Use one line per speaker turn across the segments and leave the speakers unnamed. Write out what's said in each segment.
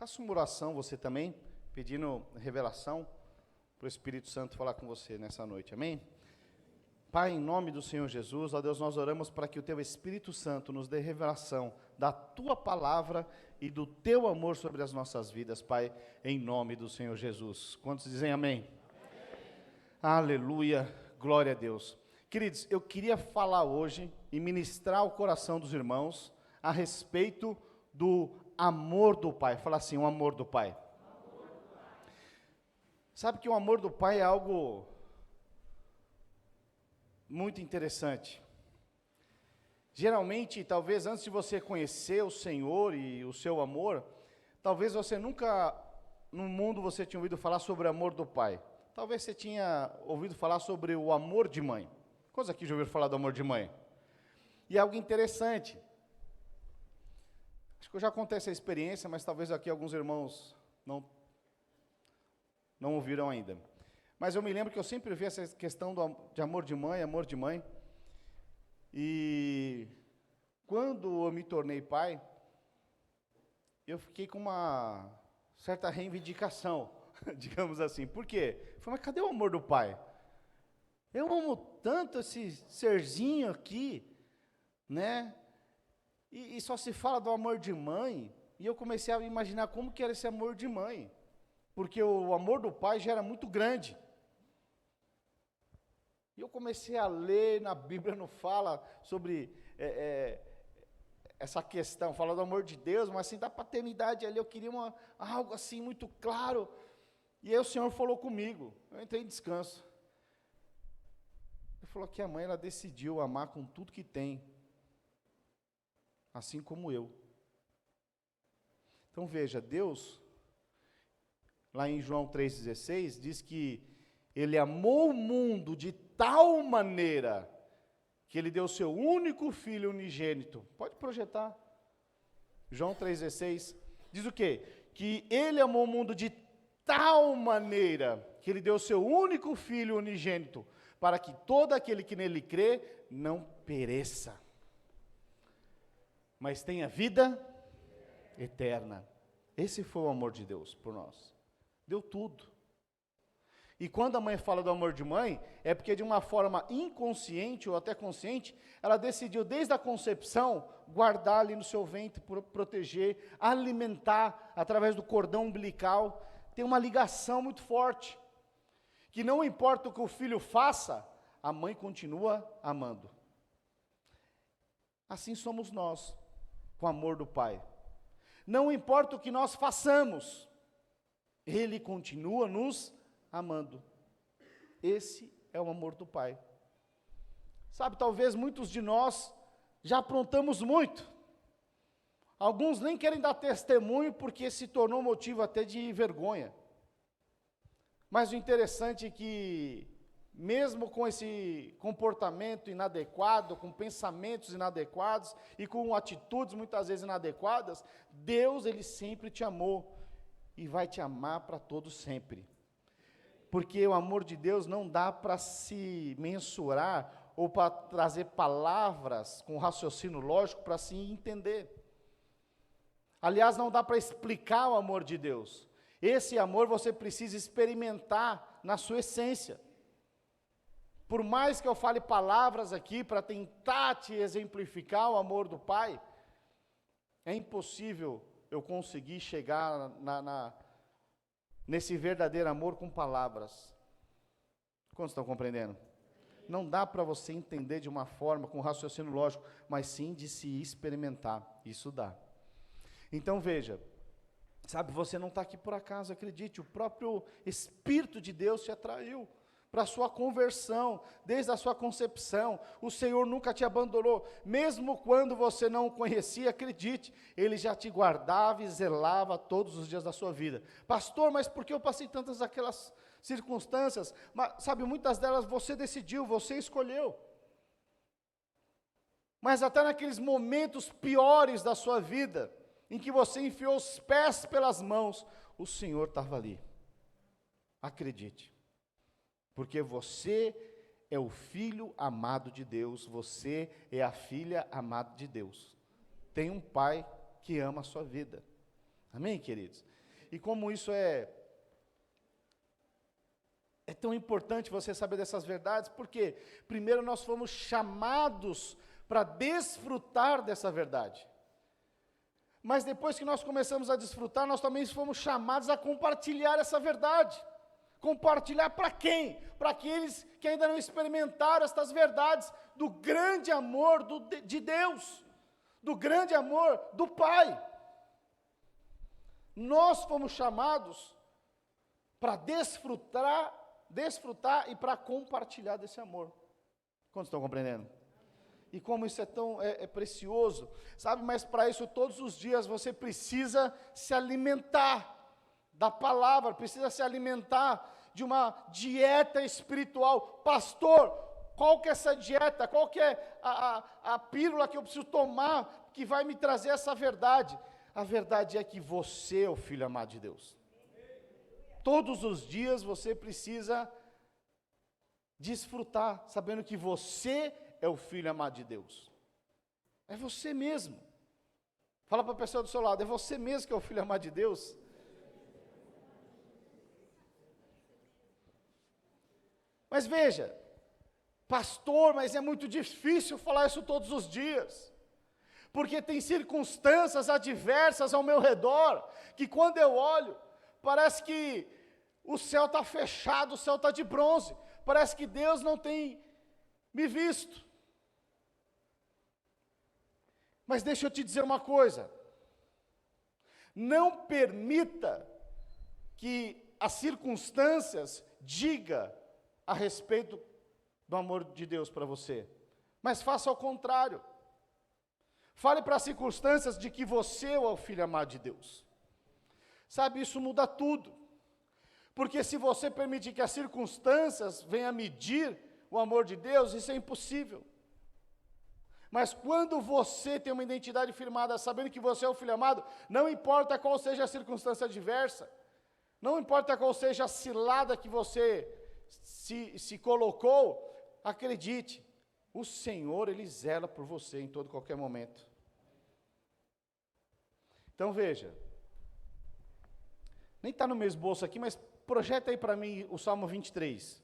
Faça uma oração você também, pedindo revelação para o Espírito Santo falar com você nessa noite, amém? Pai, em nome do Senhor Jesus, ó Deus, nós oramos para que o Teu Espírito Santo nos dê revelação da Tua palavra e do Teu amor sobre as nossas vidas, Pai, em nome do Senhor Jesus. Quantos dizem amém? Aleluia, glória a Deus. Queridos, eu queria falar hoje e ministrar ao coração dos irmãos a respeito do amor do Pai. Fala assim, o amor do Pai. Sabe que o amor do Pai é algo muito interessante. Geralmente, talvez antes de você conhecer o Senhor e o seu amor, talvez você nunca, no mundo você tinha ouvido falar sobre o amor do Pai. Talvez você tinha ouvido falar sobre o amor de mãe. Quantos aqui já ouviram falar do amor de mãe? E é algo interessante. Acho que eu já contei essa experiência, mas talvez aqui alguns irmãos não ouviram ainda. Mas eu me lembro que eu sempre vi essa questão de amor de mãe. E quando eu me tornei pai, eu fiquei com uma certa reivindicação, digamos assim. Por quê? Eu falei, mas cadê o amor do pai? Eu amo tanto esse serzinho aqui, né? E só se fala do amor de mãe, e eu comecei a imaginar como que era esse amor de mãe, porque o amor do pai já era muito grande. E eu comecei a ler, na Bíblia não fala sobre essa questão, fala do amor de Deus, mas assim, da paternidade ali, eu queria algo assim muito claro, e aí o Senhor falou comigo, eu entrei em descanso. Ele falou que a mãe, ela decidiu amar com tudo que tem, assim como eu. Então veja, Deus, lá em João 3,16, diz que Ele amou o mundo de tal maneira, que Ele deu o seu único Filho unigênito. Pode projetar. João 3,16, diz o quê? Que Ele amou o mundo de tal maneira, que Ele deu o seu único Filho unigênito, para que todo aquele que nele crê, não pereça, mas tenha vida eterna. Esse foi o amor de Deus por nós. Deu tudo. E quando a mãe fala do amor de mãe, é porque de uma forma inconsciente ou até consciente, ela decidiu desde a concepção guardar ali no seu ventre, proteger, alimentar através do cordão umbilical. Tem uma ligação muito forte, que não importa o que o filho faça, a mãe continua amando. Assim somos nós, com o amor do Pai. Não importa o que nós façamos, Ele continua nos amando. Esse é o amor do Pai. Sabe, talvez muitos de nós já aprontamos muito. Alguns nem querem dar testemunho porque se tornou motivo até de vergonha. Mas o interessante é que, mesmo com esse comportamento inadequado, com pensamentos inadequados e com atitudes muitas vezes inadequadas, Deus, Ele sempre te amou e vai te amar para todo sempre. Porque o amor de Deus não dá para se mensurar ou para trazer palavras com raciocínio lógico para se entender. Aliás, não dá para explicar o amor de Deus. Esse amor você precisa experimentar na sua essência. Por mais que eu fale palavras aqui para tentar te exemplificar o amor do Pai, é impossível eu conseguir chegar nesse verdadeiro amor com palavras. Quantos estão compreendendo? Não dá para você entender de uma forma, com raciocínio lógico, mas sim de se experimentar. Isso dá. Então veja, sabe, você não está aqui por acaso, acredite, o próprio Espírito de Deus te atraiu para a sua conversão, desde a sua concepção. O Senhor nunca te abandonou, mesmo quando você não o conhecia, acredite, Ele já te guardava e zelava todos os dias da sua vida. Pastor, mas por que eu passei tantas aquelas circunstâncias? Mas, sabe, muitas delas você decidiu, você escolheu. Mas até naqueles momentos piores da sua vida, em que você enfiou os pés pelas mãos, o Senhor estava ali. Acredite. Porque você é o filho amado de Deus, você é a filha amada de Deus. Tem um Pai que ama a sua vida. Amém, queridos? E como isso é tão importante você saber dessas verdades, porque primeiro nós fomos chamados para desfrutar dessa verdade. Mas depois que nós começamos a desfrutar, nós também fomos chamados a compartilhar essa verdade. Compartilhar para quem? Para aqueles que ainda não experimentaram estas verdades do grande amor de Deus, do grande amor do Pai. Nós fomos chamados para desfrutar e para compartilhar desse amor. Quantos estão compreendendo? E como isso é tão precioso, sabe? Mas para isso todos os dias você precisa se alimentar da palavra, precisa se alimentar de uma dieta espiritual. Pastor, qual que é essa dieta? Qual que é a pílula que eu preciso tomar que vai me trazer essa verdade? A verdade é que você é o Filho amado de Deus. Todos os dias você precisa desfrutar, sabendo que você é o Filho amado de Deus. É você mesmo. Fala para a pessoa do seu lado, é você mesmo que é o Filho amado de Deus? Mas veja, pastor, mas é muito difícil falar isso todos os dias, porque tem circunstâncias adversas ao meu redor, que quando eu olho, parece que o céu está fechado, o céu está de bronze, parece que Deus não tem me visto. Mas deixa eu te dizer uma coisa, não permita que as circunstâncias digam a respeito do amor de Deus para você, mas faça ao contrário. Fale para as circunstâncias de que você é o Filho amado de Deus. Sabe, isso muda tudo. Porque se você permitir que as circunstâncias venham medir o amor de Deus, isso é impossível. Mas quando você tem uma identidade firmada, sabendo que você é o Filho amado, não importa qual seja a circunstância adversa, não importa qual seja a cilada que você se colocou, acredite, o Senhor, Ele zela por você em todo e qualquer momento. Então veja, nem está no meu esboço aqui, mas projeta aí para mim o Salmo 23.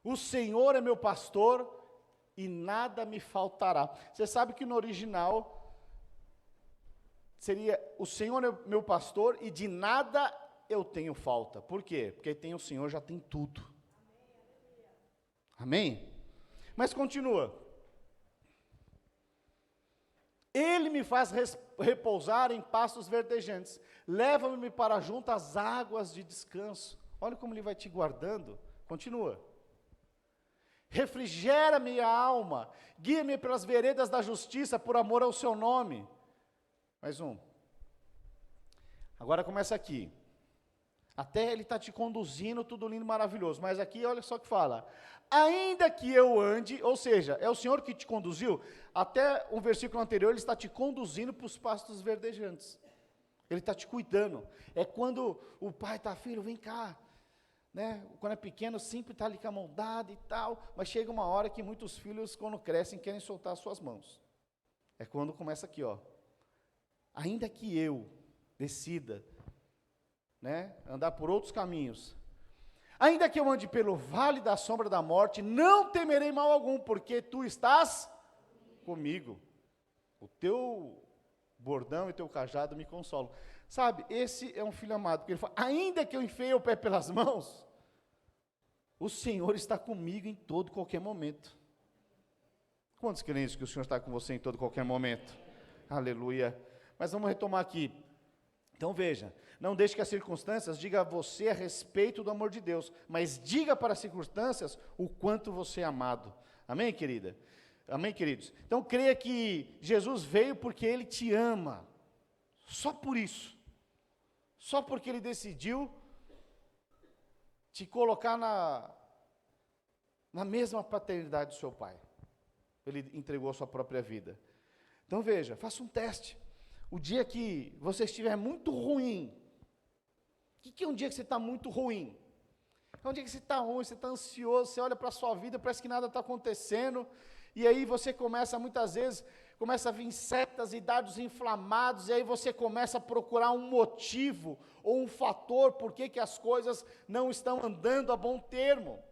O Senhor é meu pastor e nada me faltará. Você sabe que no original seria: o Senhor é meu pastor e de nada eu tenho falta. Por quê? Porque tem o Senhor, já tem tudo. Amém? Mas continua. Ele me faz repousar em pastos verdejantes, leva-me para junto às águas de descanso. Olha como Ele vai te guardando. Continua. Refrigera minha alma, guia-me pelas veredas da justiça, por amor ao seu nome. Mais um. Agora começa aqui. Até Ele está te conduzindo, tudo lindo, maravilhoso. Mas aqui, olha só o que fala. Ainda que eu ande, ou seja, é o Senhor que te conduziu, até um versículo anterior, Ele está te conduzindo para os pastos verdejantes. Ele está te cuidando. É quando o pai está: filho, vem cá. Né? Quando é pequeno, sempre está ali com a mão dada e tal, mas chega uma hora que muitos filhos, quando crescem, querem soltar as suas mãos. É quando começa aqui, ó. Ainda que eu decida, né, andar por outros caminhos, ainda que eu ande pelo vale da sombra da morte, não temerei mal algum, porque tu estás comigo. O teu bordão e teu cajado me consolam. Sabe, esse é um filho amado, porque ele fala: ainda que eu enfeie o pé pelas mãos, o Senhor está comigo em todo e qualquer momento. Quantos crentes que o Senhor está com você em todo e qualquer momento? Aleluia. Mas vamos retomar aqui. Então veja, não deixe que as circunstâncias digam a você a respeito do amor de Deus, mas diga para as circunstâncias o quanto você é amado. Amém, querida? Amém, queridos? Então creia que Jesus veio porque Ele te ama. Só por isso. Só porque Ele decidiu te colocar na mesma paternidade do seu pai. Ele entregou a sua própria vida. Então veja, faça um teste. O dia que você estiver muito ruim, o que é um dia que você está muito ruim? Onde é que você está ruim, você está ansioso, você olha para a sua vida, parece que nada está acontecendo, e aí você começa, muitas vezes, começa a vir setas e dardos inflamados, e aí você começa a procurar um motivo, ou um fator, por que as coisas não estão andando a bom termo.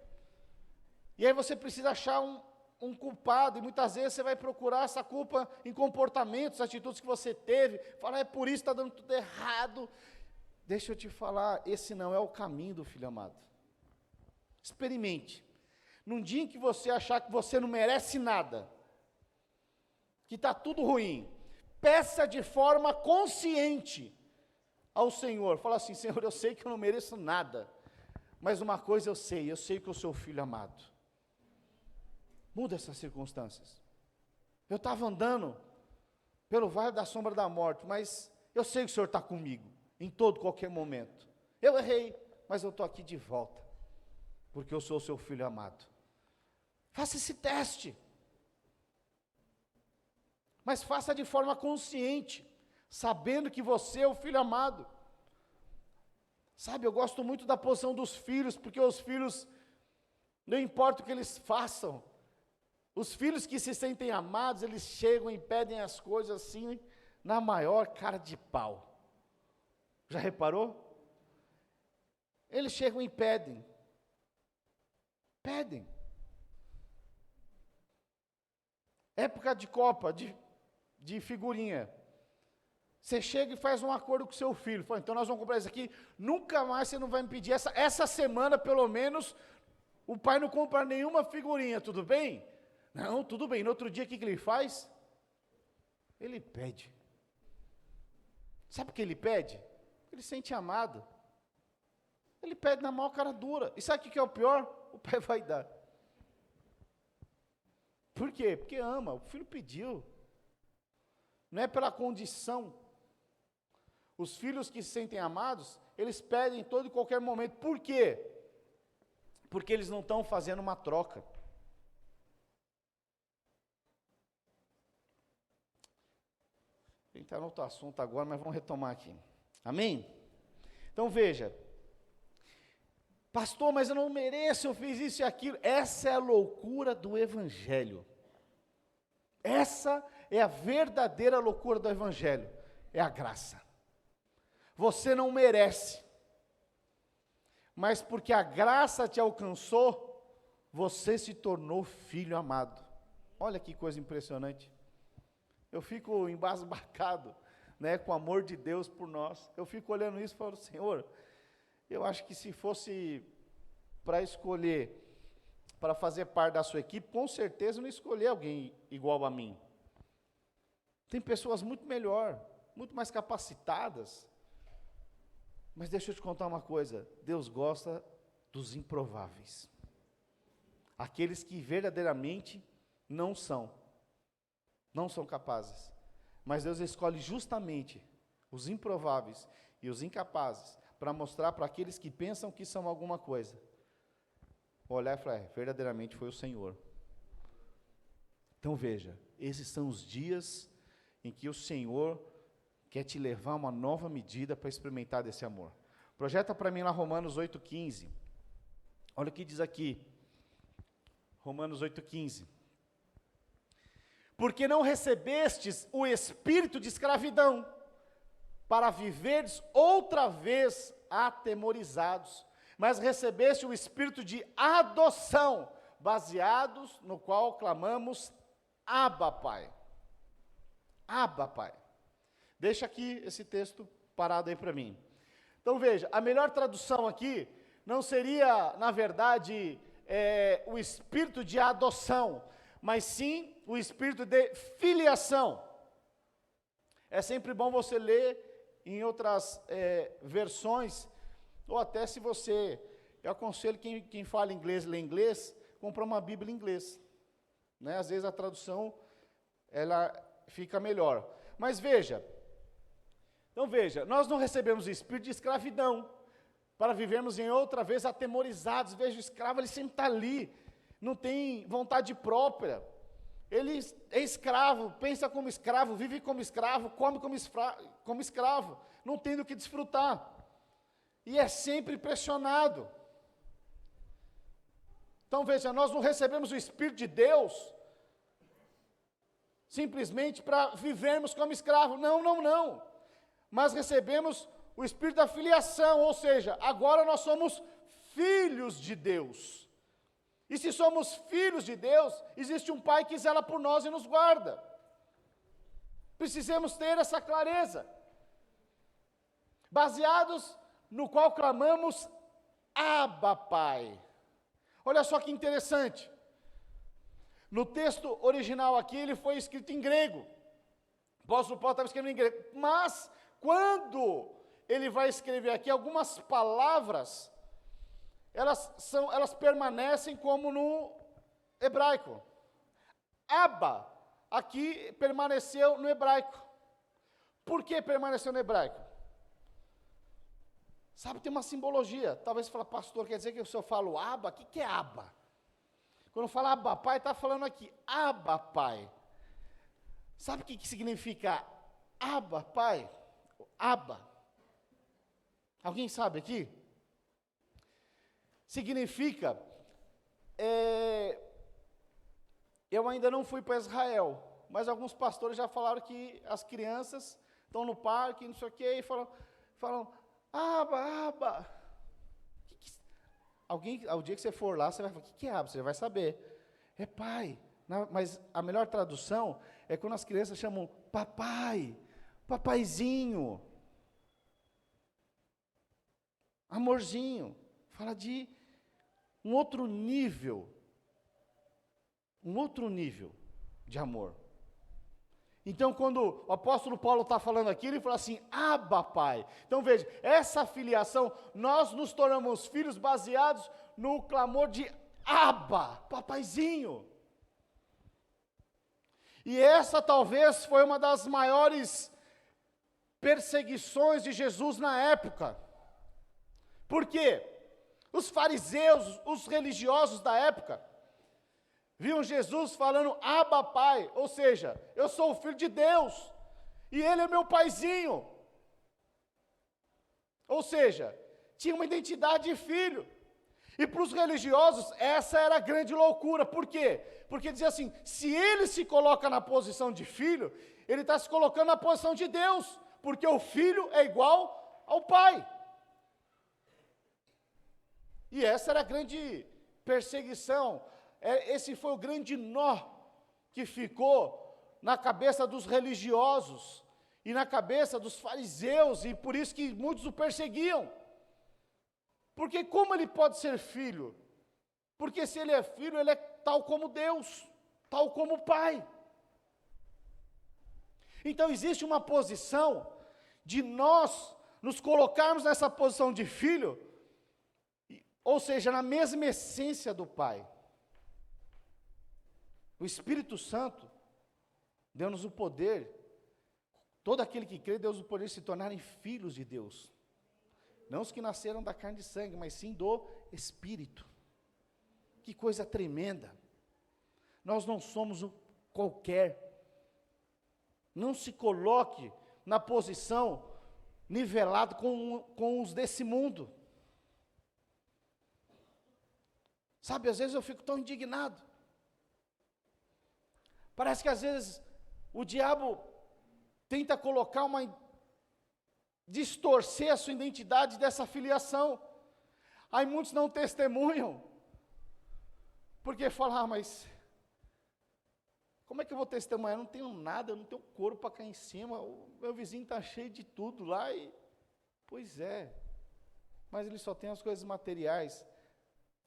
E aí você precisa achar um culpado, e muitas vezes você vai procurar essa culpa em comportamentos, atitudes que você teve, falar, é por isso que está dando tudo errado. Deixa eu te falar, esse não é o caminho do filho amado. Experimente. Num dia em que você achar que você não merece nada, que está tudo ruim, peça de forma consciente ao Senhor. Fala assim, Senhor, eu sei que eu não mereço nada, mas uma coisa eu sei que eu sou filho amado. Muda essas circunstâncias. Eu estava andando pelo vale da sombra da morte, mas eu sei que o Senhor está comigo, em todo, qualquer momento. Eu errei, mas eu estou aqui de volta, porque eu sou o seu filho amado. Faça esse teste. Mas faça de forma consciente, sabendo que você é o filho amado. Sabe, eu gosto muito da posição dos filhos, porque os filhos, não importa o que eles façam, os filhos que se sentem amados, eles chegam e pedem as coisas assim, na maior cara de pau. Já reparou? Eles chegam e pedem. Pedem. Época de Copa, de figurinha. Você chega e faz um acordo com seu filho. Fala, então nós vamos comprar isso aqui, nunca mais você não vai me pedir. Essa semana, pelo menos, o pai não compra nenhuma figurinha, tudo bem? Não, tudo bem. No outro dia, o que ele faz? Ele pede. Sabe o que ele pede? Ele se sente amado. Ele pede na maior cara dura. E sabe o que é o pior? O pai vai dar. Por quê? Porque ama. O filho pediu. Não é pela condição. Os filhos que se sentem amados, eles pedem em todo e qualquer momento. Por quê? Porque eles não estão fazendo uma troca. Entrar no outro assunto agora, mas vamos retomar aqui. Amém? Então veja. Pastor, mas eu não mereço, eu fiz isso e aquilo. Essa é a loucura do Evangelho. Essa é a verdadeira loucura do Evangelho. É a graça. Você não merece. Mas porque a graça te alcançou, você se tornou filho amado. Olha que coisa impressionante. Eu fico embasbacado, né, com o amor de Deus por nós. Eu fico olhando isso e falo, Senhor, eu acho que se fosse para escolher, para fazer parte da sua equipe, com certeza eu não escolher alguém igual a mim. Tem pessoas muito melhor, muito mais capacitadas. Mas deixa eu te contar uma coisa, Deus gosta dos improváveis. Aqueles que verdadeiramente não são capazes. Mas Deus escolhe justamente os improváveis e os incapazes para mostrar para aqueles que pensam que são alguma coisa. Olhar e falar, verdadeiramente foi o Senhor. Então veja, esses são os dias em que o Senhor quer te levar a uma nova medida para experimentar desse amor. Projeta para mim lá Romanos 8,15. Olha o que diz aqui. Romanos 8,15. Porque não recebestes o espírito de escravidão, para viverdes outra vez atemorizados, mas recebeste o espírito de adoção, baseados no qual clamamos, Abba, Pai. Abba, Pai. Deixa aqui esse texto parado aí para mim. Então veja, a melhor tradução aqui não seria, na verdade, o espírito de adoção, mas sim o espírito de filiação. É sempre bom você ler em outras versões, ou até se você, eu aconselho quem fala inglês, lê inglês, comprar uma Bíblia em inglês. Né? Às vezes a tradução, ela fica melhor. Mas veja, então veja, nós não recebemos o espírito de escravidão, para vivermos em outra vez atemorizados. Veja, o escravo, ele sempre está ali, não tem vontade própria, ele é escravo, pensa como escravo, vive como escravo, come como escravo, não tem do que desfrutar, e é sempre pressionado. Então veja, nós não recebemos o Espírito de Deus simplesmente para vivermos como escravos. Não, não, não. Mas recebemos o Espírito da filiação, ou seja, agora nós somos filhos de Deus. E se somos filhos de Deus, existe um Pai que zela por nós e nos guarda. Precisamos ter essa clareza. Baseados no qual clamamos, Abba, Pai. Olha só que interessante. No texto original aqui, ele foi escrito em grego. O apóstolo Paulo estava escrevendo em grego. Mas, quando ele vai escrever aqui, algumas palavras, elas permanecem como no hebraico. Abba, aqui permaneceu no hebraico. Por que permaneceu no hebraico? Sabe, tem uma simbologia. Talvez você fale, pastor, quer dizer que se eu falo Abba, o que é Abba? Quando fala Abba Pai, está falando aqui, Abba Pai. Sabe o que significa Abba Pai? Abba. Alguém sabe aqui? Significa, eu ainda não fui para Israel, mas alguns pastores já falaram que as crianças estão no parque, não sei o quê, e falam Abba, Abba. Ao dia que você for lá, você vai falar, o que é Abba? Você vai saber. É pai. Mas a melhor tradução é quando as crianças chamam papai, papaizinho, amorzinho. Fala de um outro nível de amor. Então, quando o apóstolo Paulo está falando aqui, ele fala assim, Abba, Pai. Então, veja, essa filiação, nós nos tornamos filhos baseados no clamor de Abba, papaizinho. E essa talvez foi uma das maiores perseguições de Jesus na época. Por quê? Os fariseus, os religiosos da época, viam Jesus falando, Abba, Pai, ou seja, eu sou o Filho de Deus, e Ele é meu paizinho. Ou seja, tinha uma identidade de filho. E para os religiosos, essa era a grande loucura. Por quê? Porque dizia assim, se ele se coloca na posição de filho, ele está se colocando na posição de Deus, porque o filho é igual ao pai. E essa era a grande perseguição. Esse foi o grande nó que ficou na cabeça dos religiosos e na cabeça dos fariseus, e por isso que muitos o perseguiam. Porque como ele pode ser filho? Porque se ele é filho, ele é tal como Deus, tal como o Pai. Então existe uma posição de nós nos colocarmos nessa posição de filho, ou seja, na mesma essência do Pai. O Espírito Santo deu-nos o poder, todo aquele que crê, deu-nos o poder de se tornarem filhos de Deus. Não os que nasceram da carne e sangue, mas sim do Espírito. Que coisa tremenda. Nós não somos qualquer. Não se coloque na posição nivelado com os desse mundo. Sabe, às vezes eu fico tão indignado. Parece que às vezes o diabo tenta colocar distorcer a sua identidade dessa filiação. Aí muitos não testemunham, porque falam, mas como é que eu vou testemunhar? Eu não tenho nada, eu não tenho couro para cair em cima, o meu vizinho está cheio de tudo lá, pois é, mas ele só tem as coisas materiais,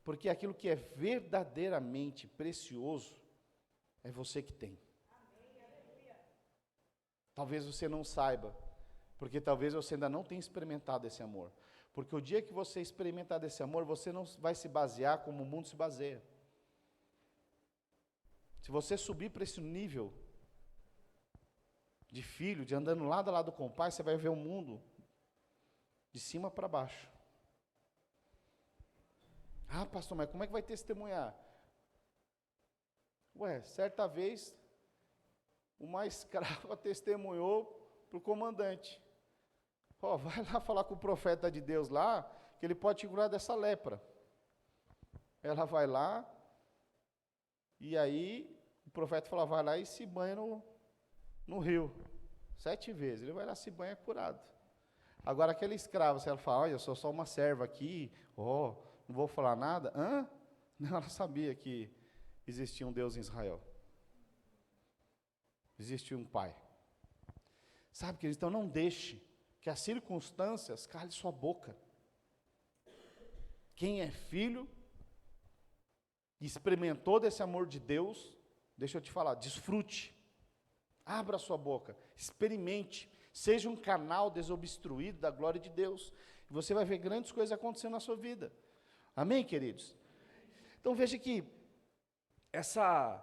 porque aquilo que é verdadeiramente precioso, é você que tem. Talvez você não saiba, porque talvez você ainda não tenha experimentado esse amor. Porque o dia que você experimentar desse amor, você não vai se basear como o mundo se baseia. Se você subir para esse nível de filho, de andando lado a lado com o pai, você vai ver o mundo de cima para baixo. Ah, pastor, mas como é que vai testemunhar? Certa vez, uma escrava testemunhou para o comandante. Vai lá falar com o profeta de Deus lá, que ele pode te curar dessa lepra. Ela vai lá, e aí o profeta fala, vai lá e se banha no rio. 7 vezes. Ele vai lá, se banha, curado. Agora aquele escravo, se ela fala, olha, eu sou só uma serva aqui, não vou falar nada. Não, ela sabia que existia um Deus em Israel. Existia um Pai. Sabe, queridos, então não deixe que as circunstâncias calem sua boca. Quem é filho, experimentou desse amor de Deus, deixa eu te falar, desfrute. Abra sua boca, experimente, seja um canal desobstruído da glória de Deus. E você vai ver grandes coisas acontecendo na sua vida. Amém, queridos? Então veja que essa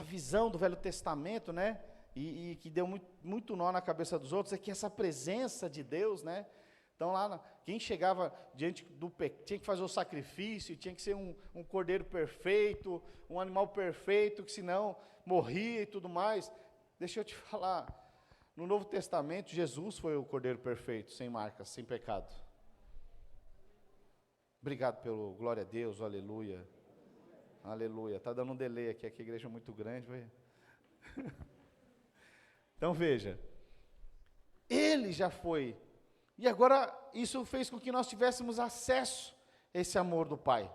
visão do Velho Testamento, né, e que deu muito nó na cabeça dos outros, é que essa presença de Deus, né, então lá, quem chegava diante do pecado, tinha que fazer o sacrifício, tinha que ser um cordeiro perfeito, um animal perfeito, que senão morria e tudo mais. Deixa eu te falar, no Novo Testamento, Jesus foi o cordeiro perfeito, sem marcas, sem pecado. Obrigado pelo glória a Deus, aleluia. Aleluia. Está dando um delay aqui, a igreja é muito grande. Então veja, ele já foi. E agora isso fez com que nós tivéssemos acesso a esse amor do Pai.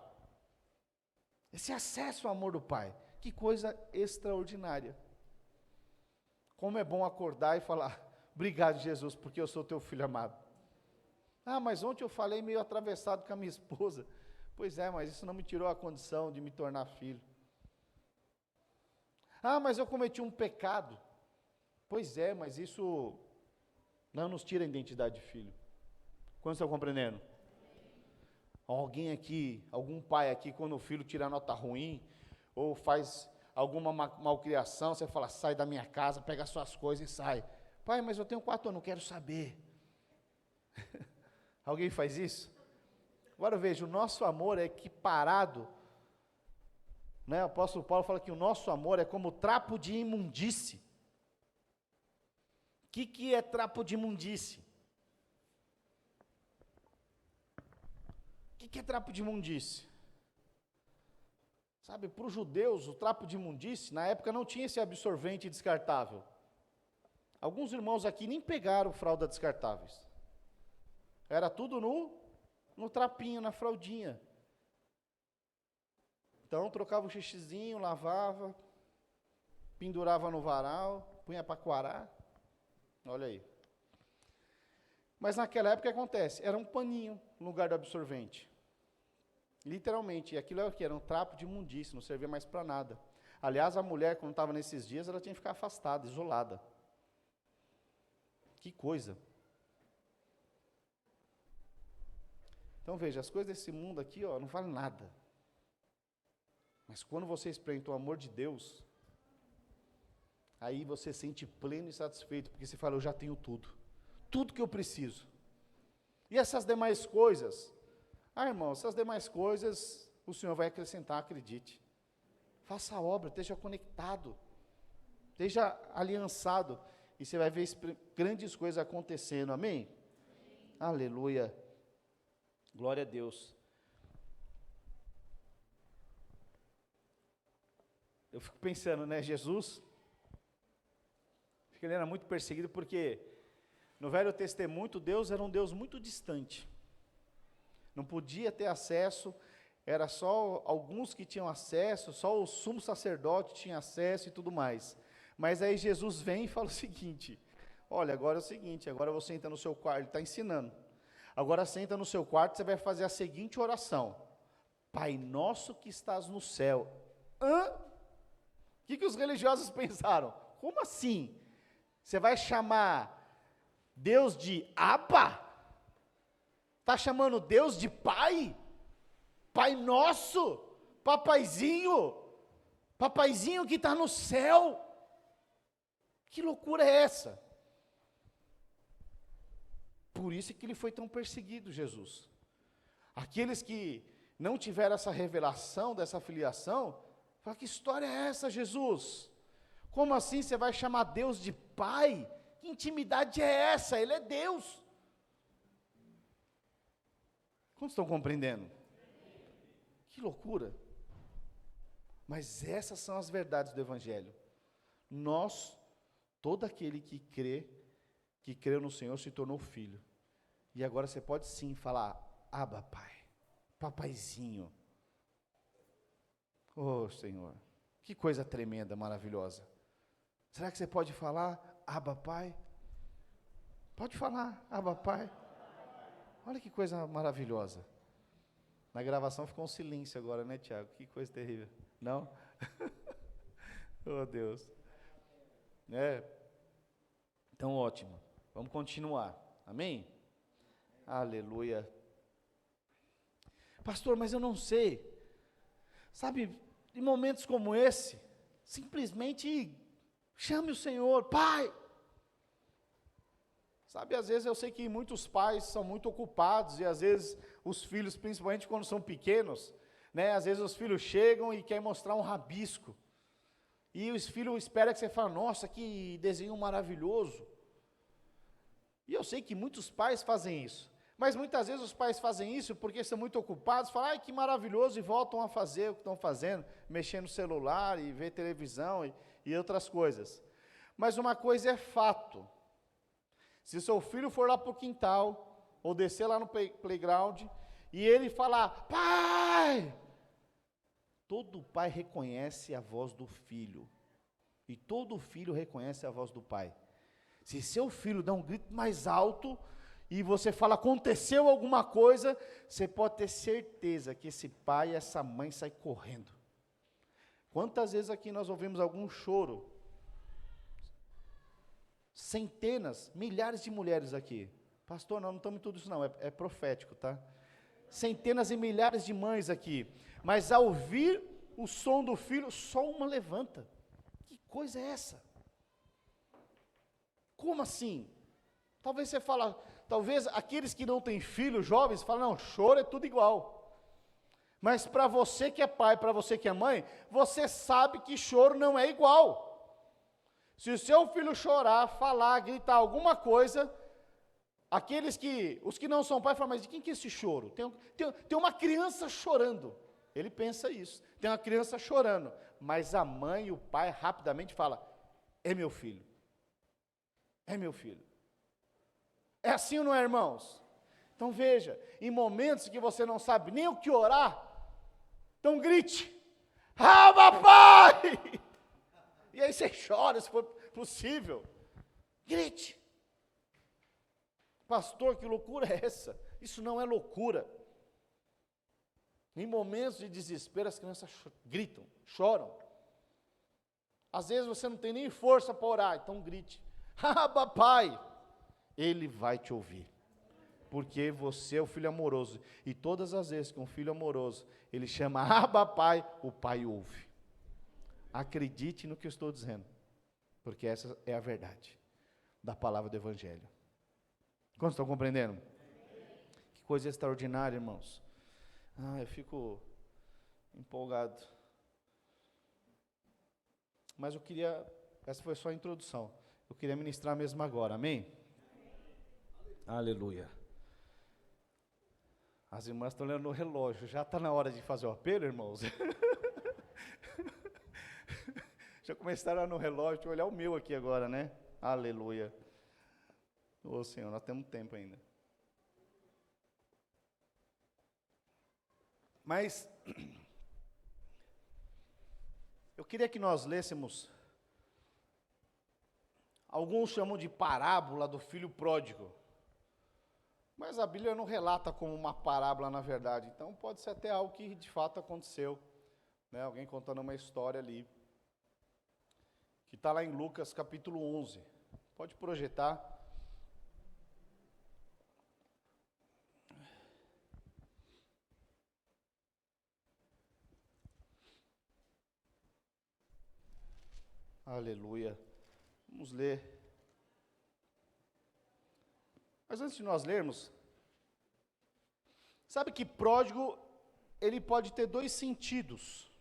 Esse acesso ao amor do Pai. Que coisa extraordinária. Como é bom acordar e falar, obrigado Jesus, porque eu sou teu filho amado. Mas ontem eu falei meio atravessado com a minha esposa. Pois é, mas isso não me tirou a condição de me tornar filho. Mas eu cometi um pecado. Pois é, mas isso não nos tira a identidade de filho. Quantos estão compreendendo? Alguém aqui, algum pai aqui, quando o filho tira nota ruim, ou faz alguma malcriação, você fala, sai da minha casa, pega suas coisas e sai. Pai, mas eu tenho 4 anos, não quero saber. Alguém faz isso? Agora veja, o nosso amor é equiparado, né? O apóstolo Paulo fala que o nosso amor é como trapo de imundície. O que é trapo de imundície? O que é trapo de imundície? Sabe, para os judeus, o trapo de imundície, na época não tinha esse absorvente descartável. Alguns irmãos aqui nem pegaram fralda descartáveis. Era tudo no trapinho, na fraldinha. Então, trocava o xixizinho, lavava, pendurava no varal, punha para coarar. Olha aí. Mas naquela época, o que acontece? Era um paninho no lugar do absorvente. Literalmente. E aquilo era o quê? Era um trapo de imundície, não servia mais para nada. Aliás, a mulher, quando estava nesses dias, ela tinha que ficar afastada, isolada. Que coisa. Então veja, as coisas desse mundo aqui, não valem nada. Mas quando você experimenta o amor de Deus, aí você se sente pleno e satisfeito, porque você fala, eu já tenho tudo. Tudo que eu preciso. E essas demais coisas, irmão, essas demais coisas, o Senhor vai acrescentar, acredite. Faça a obra, esteja conectado, esteja aliançado, e você vai ver grandes coisas acontecendo, amém? Aleluia. Glória a Deus. Eu fico pensando, né, Jesus, ele era muito perseguido porque no Velho Testamento Deus era um Deus muito distante. Não podia ter acesso, era só alguns que tinham acesso, só o sumo sacerdote tinha acesso e tudo mais. Mas aí Jesus vem e fala o seguinte, olha, agora é o seguinte, agora você entra no seu quarto, ele está ensinando. Agora você entra no seu quarto, você vai fazer a seguinte oração. Pai nosso que estás no céu. O que os religiosos pensaram? Como assim? Você vai chamar Deus de Abba? Está chamando Deus de Pai? Pai nosso? Papaizinho? Papaizinho que está no céu? Que loucura é essa? Por isso que ele foi tão perseguido, Jesus. Aqueles que não tiveram essa revelação dessa filiação, falam, que história é essa, Jesus? Como assim você vai chamar Deus de Pai? Que intimidade é essa? Ele é Deus. Como estão compreendendo? Que loucura! Mas essas são as verdades do Evangelho. Todo aquele que creu no Senhor, se tornou filho. E agora você pode sim falar, Abba, Pai, papaizinho. Oh, Senhor, que coisa tremenda, maravilhosa. Será que você pode falar, Abba, Pai? Pode falar, Abba, Pai. Olha que coisa maravilhosa. Na gravação ficou um silêncio agora, né, Tiago? Que coisa terrível. Não? Oh, Deus. Então, ótimo. Vamos continuar. Amém? Aleluia. Pastor, mas eu não sei. Sabe, em momentos como esse, simplesmente chame o Senhor, Pai. Sabe, às vezes eu sei que muitos pais são muito ocupados e às vezes os filhos, principalmente quando são pequenos, às vezes os filhos chegam e querem mostrar um rabisco. E os filhos esperam que você fale, nossa, que desenho maravilhoso. E eu sei que muitos pais fazem isso. Mas muitas vezes os pais fazem isso porque são muito ocupados, falam, ai, que maravilhoso, e voltam a fazer o que estão fazendo, mexer no celular e ver televisão e outras coisas. Mas uma coisa é fato. Se seu filho for lá para o quintal, ou descer lá no playground, e ele falar, pai! Todo pai reconhece a voz do filho. E todo filho reconhece a voz do pai. Se seu filho dá um grito mais alto, e você fala, aconteceu alguma coisa, você pode ter certeza que esse pai e essa mãe saem correndo. Quantas vezes aqui nós ouvimos algum choro? Centenas, milhares de mulheres aqui. Pastor, não estamos em tudo isso não, é profético, tá? Centenas e milhares de mães aqui. Mas ao ouvir o som do filho, só uma levanta. Que coisa é essa? Como assim? Talvez você fala, talvez aqueles que não têm filhos jovens falam, não, choro é tudo igual. Mas para você que é pai, para você que é mãe, você sabe que choro não é igual. Se o seu filho chorar, falar, gritar alguma coisa, os que não são pais falam, mas de quem que é esse choro? Tem uma criança chorando. Ele pensa isso, tem uma criança chorando. Mas a mãe e o pai rapidamente falam, é meu filho. É meu filho. É assim ou não é, irmãos? Então veja, em momentos que você não sabe nem o que orar, então grite, Abba, Pai! E aí você chora, se for possível. Grite. Pastor, que loucura é essa? Isso não é loucura. Em momentos de desespero, as crianças gritam, choram. Às vezes você não tem nem força para orar, então grite. Abba, Pai! Ele vai te ouvir. Porque você é o filho amoroso. E todas as vezes que um filho amoroso, ele chama Abba, Pai, o Pai ouve. Acredite no que eu estou dizendo, porque essa é a verdade da palavra do Evangelho. Quantos estão compreendendo? Que coisa extraordinária, irmãos. Eu fico empolgado. Mas essa foi só a introdução. Eu queria ministrar mesmo agora, amém? Aleluia. As irmãs estão olhando no relógio, já está na hora de fazer o apelo, irmãos? Já começaram no relógio, deixa eu olhar o meu aqui agora, né? Aleluia. Ô Senhor, nós temos tempo ainda. Mas, eu queria que nós lêssemos, alguns chamam de parábola do filho pródigo, mas a Bíblia não relata como uma parábola na verdade, então pode ser até algo que de fato aconteceu, alguém contando uma história ali, que está lá em Lucas capítulo 11, pode projetar. Aleluia. Vamos ler. Mas antes de nós lermos, sabe que pródigo, ele pode ter dois sentidos.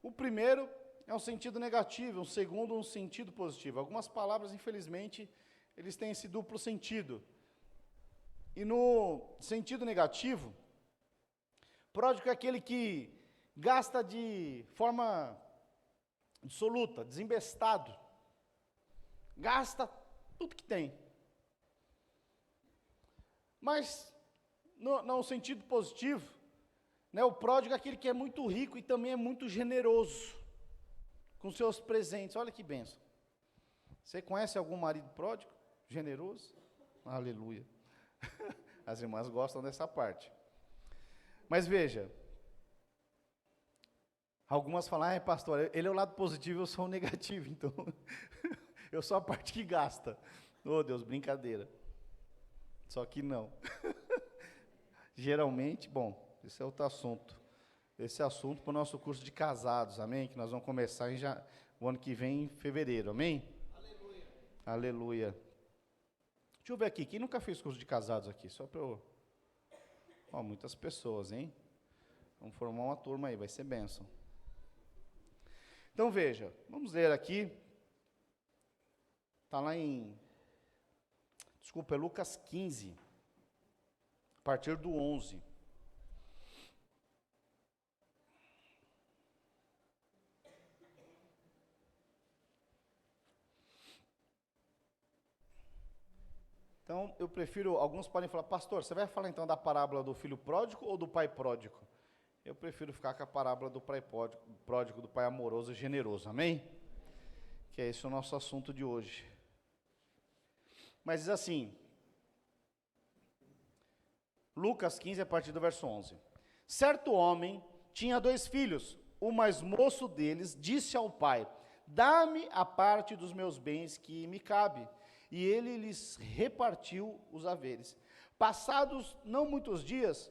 O primeiro é um sentido negativo, o segundo um sentido positivo. Algumas palavras, infelizmente, eles têm esse duplo sentido. E no sentido negativo, pródigo é aquele que gasta de forma dissoluta, desembestado. Gasta tudo que tem. Mas, no sentido positivo, né, o pródigo é aquele que é muito rico e também é muito generoso com seus presentes. Olha que bênção. Você conhece algum marido pródigo? Generoso? Aleluia. As irmãs gostam dessa parte. Mas veja, algumas falam, pastor, ele é o lado positivo, eu sou o negativo, então eu sou a parte que gasta. Oh Deus, brincadeira. Só que não. Geralmente, bom, esse é outro assunto. Esse é assunto para o nosso curso de casados, amém? Que nós vamos começar o ano que vem, em fevereiro, amém? Aleluia. Aleluia. Deixa eu ver aqui, quem nunca fez curso de casados aqui? Só para eu... muitas pessoas, hein? Vamos formar uma turma aí, vai ser bênção. Então veja, vamos ler aqui. Está lá em... Desculpa, é Lucas 15, a partir do 11. Então, eu prefiro, alguns podem falar, pastor, você vai falar então da parábola do filho pródigo ou do pai pródigo? Eu prefiro ficar com a parábola do pai pródigo, do pai amoroso e generoso, amém? Que é esse o nosso assunto de hoje. Mas diz assim, Lucas 15, a partir do verso 11. Certo homem tinha 2 filhos, o mais moço deles disse ao pai, dá-me a parte dos meus bens que me cabe. E ele lhes repartiu os haveres. Passados não muitos dias,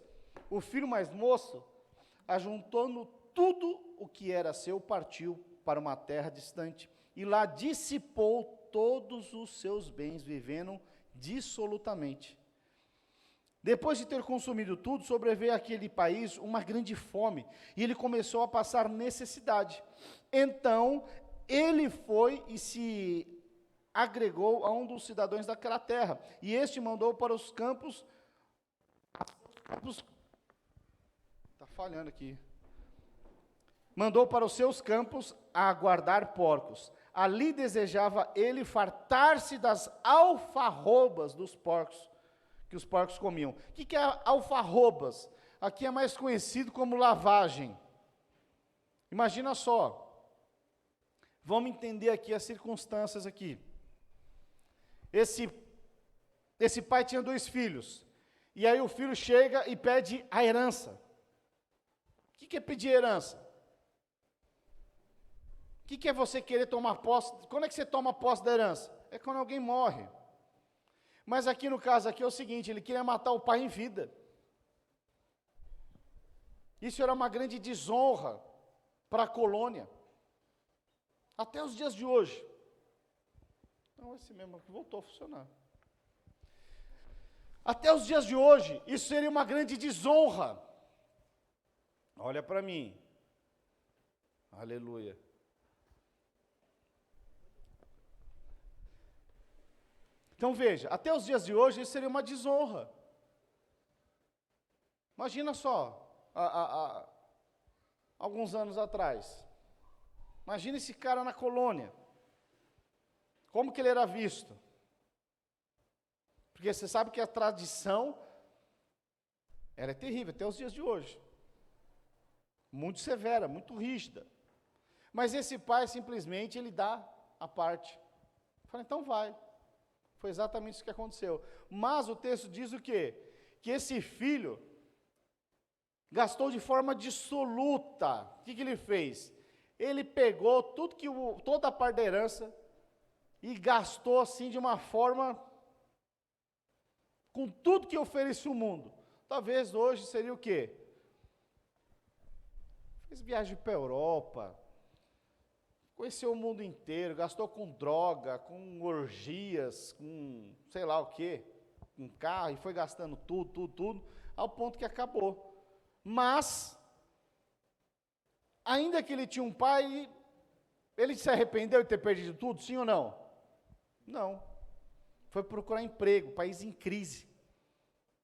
o filho mais moço, ajuntando tudo o que era seu, partiu para uma terra distante, e lá dissipou todos os seus bens, vivendo dissolutamente. Depois de ter consumido tudo, sobreveio àquele país uma grande fome, e ele começou a passar necessidade. Então, ele foi e se agregou a um dos cidadãos daquela terra, e este mandou para os campos, está falhando aqui, mandou para os seus campos a guardar porcos. Ali desejava ele fartar-se das alfarrobas dos porcos, que os porcos comiam. O que é alfarrobas? Aqui é mais conhecido como lavagem. Imagina só, vamos entender aqui as circunstâncias aqui. Esse pai tinha 2 filhos, e aí o filho chega e pede a herança. O que é pedir herança? O que é você querer tomar posse? Quando é que você toma posse da herança? É quando alguém morre. Mas aqui no caso aqui é o seguinte, ele queria matar o pai em vida. Isso era uma grande desonra para a colônia. Até os dias de hoje. Não, esse mesmo aqui voltou a funcionar. Até os dias de hoje, isso seria uma grande desonra. Olha para mim. Aleluia. Então veja, até os dias de hoje, isso seria uma desonra. Imagina só, alguns anos atrás. Imagina esse cara na colônia. Como que ele era visto? Porque você sabe que a tradição, ela é terrível, até os dias de hoje. Muito severa, muito rígida. Mas esse pai, simplesmente, ele dá a parte. Fala, então vai. Foi exatamente isso que aconteceu. Mas o texto diz o quê? Que esse filho gastou de forma dissoluta. O que ele fez? Ele pegou toda a parte da herança, e gastou assim de uma forma, com tudo que oferecia o mundo. Talvez hoje seria o quê? Fez viagem para a Europa, conheceu o mundo inteiro, gastou com droga, com orgias, com sei lá o quê, com carro, e foi gastando tudo, ao ponto que acabou. Mas, ainda que ele tinha um pai, ele se arrependeu de ter perdido tudo, sim ou não? Não. Foi procurar emprego, país em crise.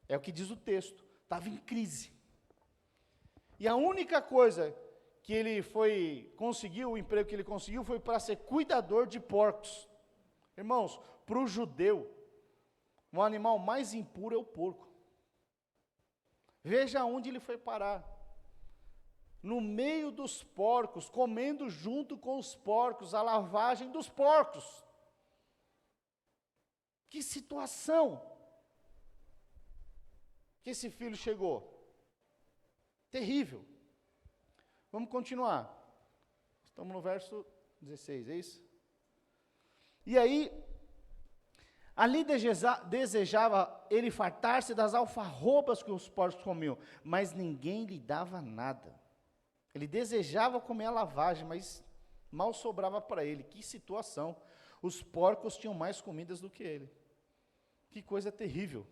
É o que diz o texto. Estava em crise. E a única coisa que ele conseguiu, o emprego que ele conseguiu, foi para ser cuidador de porcos. Irmãos, para o judeu, o animal mais impuro é o porco. Veja onde ele foi parar. No meio dos porcos, comendo junto com os porcos, a lavagem dos porcos. Que situação que esse filho chegou. Terrível. Vamos continuar. Estamos no verso 16, é isso? E aí, ali desejava ele fartar-se das alfarrobas que os porcos comiam, mas ninguém lhe dava nada. Ele desejava comer a lavagem, mas mal sobrava para ele. Que situação. Os porcos tinham mais comidas do que ele. Que coisa terrível.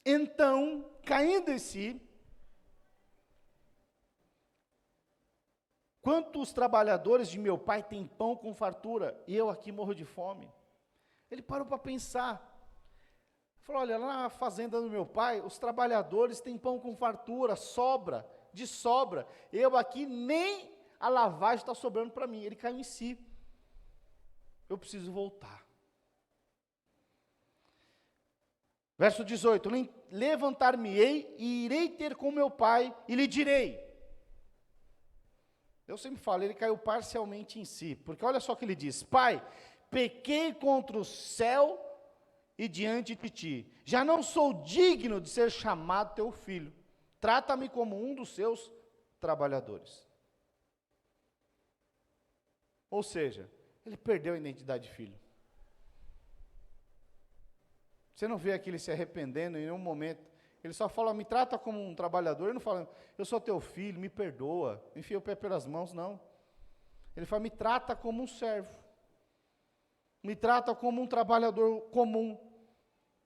Então, caindo em si, quantos trabalhadores de meu pai têm pão com fartura, e eu aqui morro de fome? Ele parou para pensar. Falou, olha, lá na fazenda do meu pai, os trabalhadores têm pão com fartura, sobra, de sobra. Eu aqui, nem a lavagem está sobrando para mim. Ele caiu em si. Eu preciso voltar. Verso 18, levantar-me-ei e irei ter com meu pai e lhe direi. Eu sempre falo, ele caiu parcialmente em si, porque olha só o que ele diz, pai, pequei contra o céu e diante de ti, já não sou digno de ser chamado teu filho, trata-me como um dos seus trabalhadores. Ou seja, ele perdeu a identidade de filho. Você não vê aqui ele se arrependendo em nenhum momento. Ele só fala, me trata como um trabalhador. Ele não fala, eu sou teu filho, me perdoa. Enfia o pé pelas mãos, não. Ele fala, me trata como um servo. Me trata como um trabalhador comum.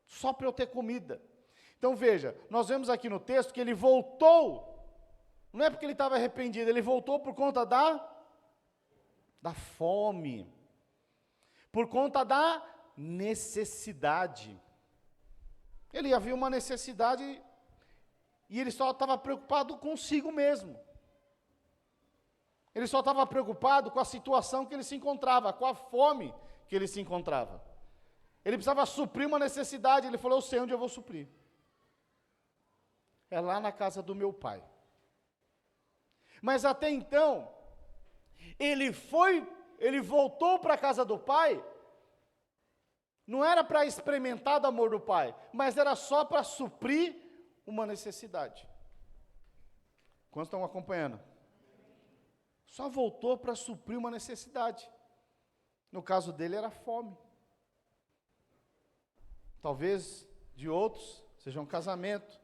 Só para eu ter comida. Então veja, nós vemos aqui no texto que ele voltou. Não é porque ele estava arrependido, ele voltou por conta da fome. Por conta da necessidade. Ele havia uma necessidade e ele só estava preocupado consigo mesmo. Ele só estava preocupado com a situação que ele se encontrava, com a fome que ele se encontrava. Ele precisava suprir uma necessidade, ele falou, eu sei onde eu vou suprir. É lá na casa do meu pai. Mas até então, ele voltou para a casa do pai. Não era para experimentar do amor do pai, mas era só para suprir uma necessidade. Quantos estão acompanhando? Só voltou para suprir uma necessidade. No caso dele era fome. Talvez de outros, seja um casamento,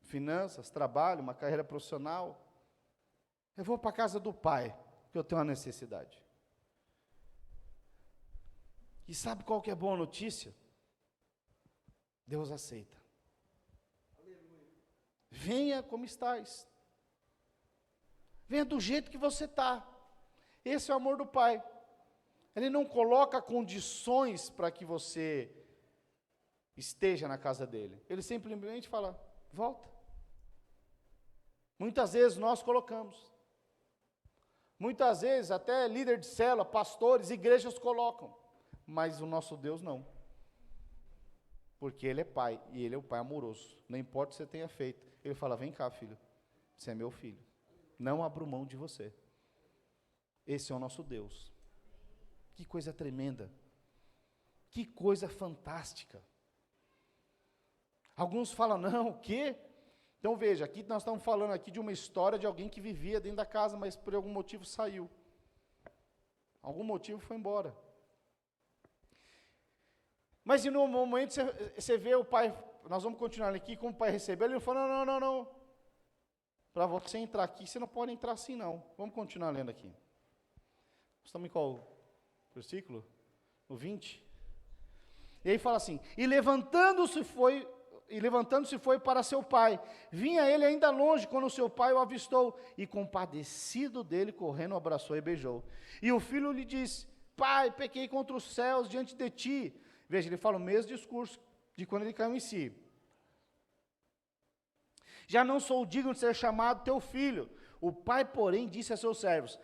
finanças, trabalho, uma carreira profissional. Eu vou para a casa do pai, porque eu tenho uma necessidade. E sabe qual que é a boa notícia? Deus aceita. Aleluia. Venha como estás. Venha do jeito que você está. Esse é o amor do Pai. Ele não coloca condições para que você esteja na casa dele. Ele simplesmente fala, volta. Muitas vezes nós colocamos. Muitas vezes até líder de célula, pastores, igrejas colocam. Mas o nosso Deus não. Porque Ele é Pai, e Ele é o Pai amoroso. Não importa o que você tenha feito. Ele fala, vem cá, filho, você é meu filho. Não abro mão de você. Esse é o nosso Deus. Que coisa tremenda. Que coisa fantástica. Alguns falam, não, o quê? Então veja, aqui nós estamos falando aqui de uma história de alguém que vivia dentro da casa, mas por algum motivo saiu. Algum motivo foi embora. Mas no momento você vê o pai, nós vamos continuar aqui, como o pai recebeu, ele falou, não. Para você entrar aqui, você não pode entrar assim não. Vamos continuar lendo aqui. Estamos em qual versículo? No 20? E aí fala assim, e levantando-se foi para seu pai. Vinha ele ainda longe, quando seu pai o avistou, e compadecido dele, correndo, o abraçou e beijou. E o filho lhe disse, pai, pequei contra os céus diante de ti. Veja, ele fala o mesmo discurso de quando ele caiu em si. Já não sou digno de ser chamado teu filho. O pai, porém, disse a seus servos: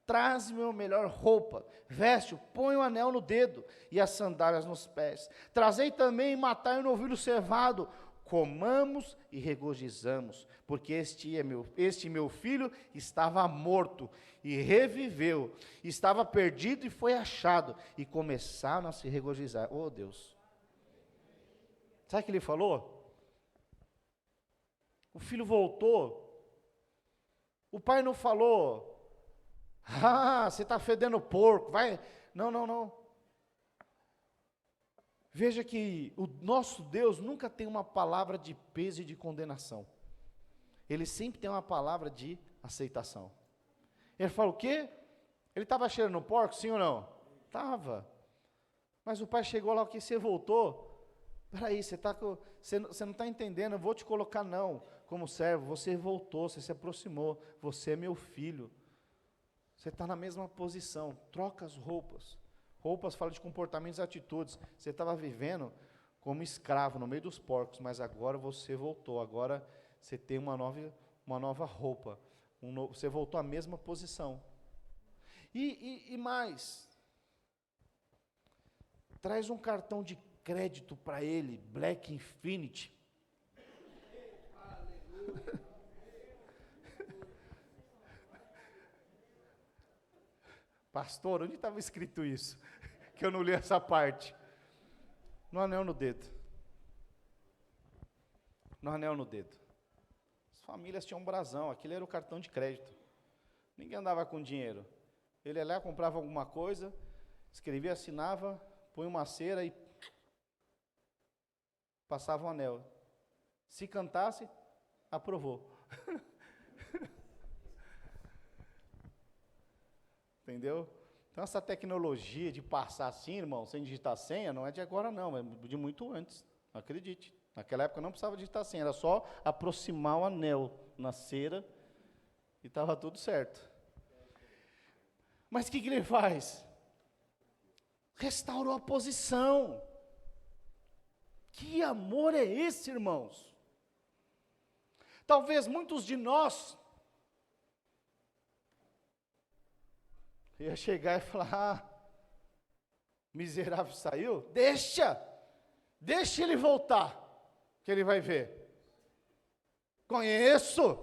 traze-me a melhor roupa, veste-o, põe o anel no dedo e as sandálias nos pés. Trazei também e matai um novilho cevado, comamos e regozijamos, porque este meu filho estava morto e reviveu, estava perdido e foi achado, e começaram a se regozijar. Oh Deus! Sabe o que ele falou? O filho voltou, o pai não falou: ah, você está fedendo porco, vai. Não, não, não. Veja que o nosso Deus nunca tem uma palavra de peso e de condenação. Ele sempre tem uma palavra de aceitação. Ele fala o quê? Ele estava cheirando porco, sim ou não? Estava. Mas o pai chegou lá, o que você voltou? Peraí, você não está entendendo, eu vou te colocar não, como servo, você voltou, você se aproximou, você é meu filho. Você está na mesma posição, troca as roupas. Roupas fala de comportamentos e atitudes. Você estava vivendo como escravo no meio dos porcos, mas agora você voltou, agora você tem uma nova roupa. Você voltou à mesma posição. E mais, traz um cartão de crédito para ele, Black Infinity. Pastor, onde estava escrito isso? Que eu não li essa parte. No anel no dedo. No anel no dedo. As famílias tinham um brasão, aquele era o cartão de crédito. Ninguém andava com dinheiro. Ele ia lá, comprava alguma coisa, escrevia, assinava, põe uma cera e passava o anel. Se cantasse, aprovou. Entendeu? Então essa tecnologia de passar assim, irmão, sem digitar senha, não é de agora não, é de muito antes, acredite. Naquela época não precisava digitar senha, era só aproximar o anel na cera e estava tudo certo. Mas o que ele faz? Restaurou a posição. Que amor é esse, irmãos? Talvez muitos de nós ia chegar e falar: ah, miserável saiu, deixa ele voltar, que ele vai ver. Conheço,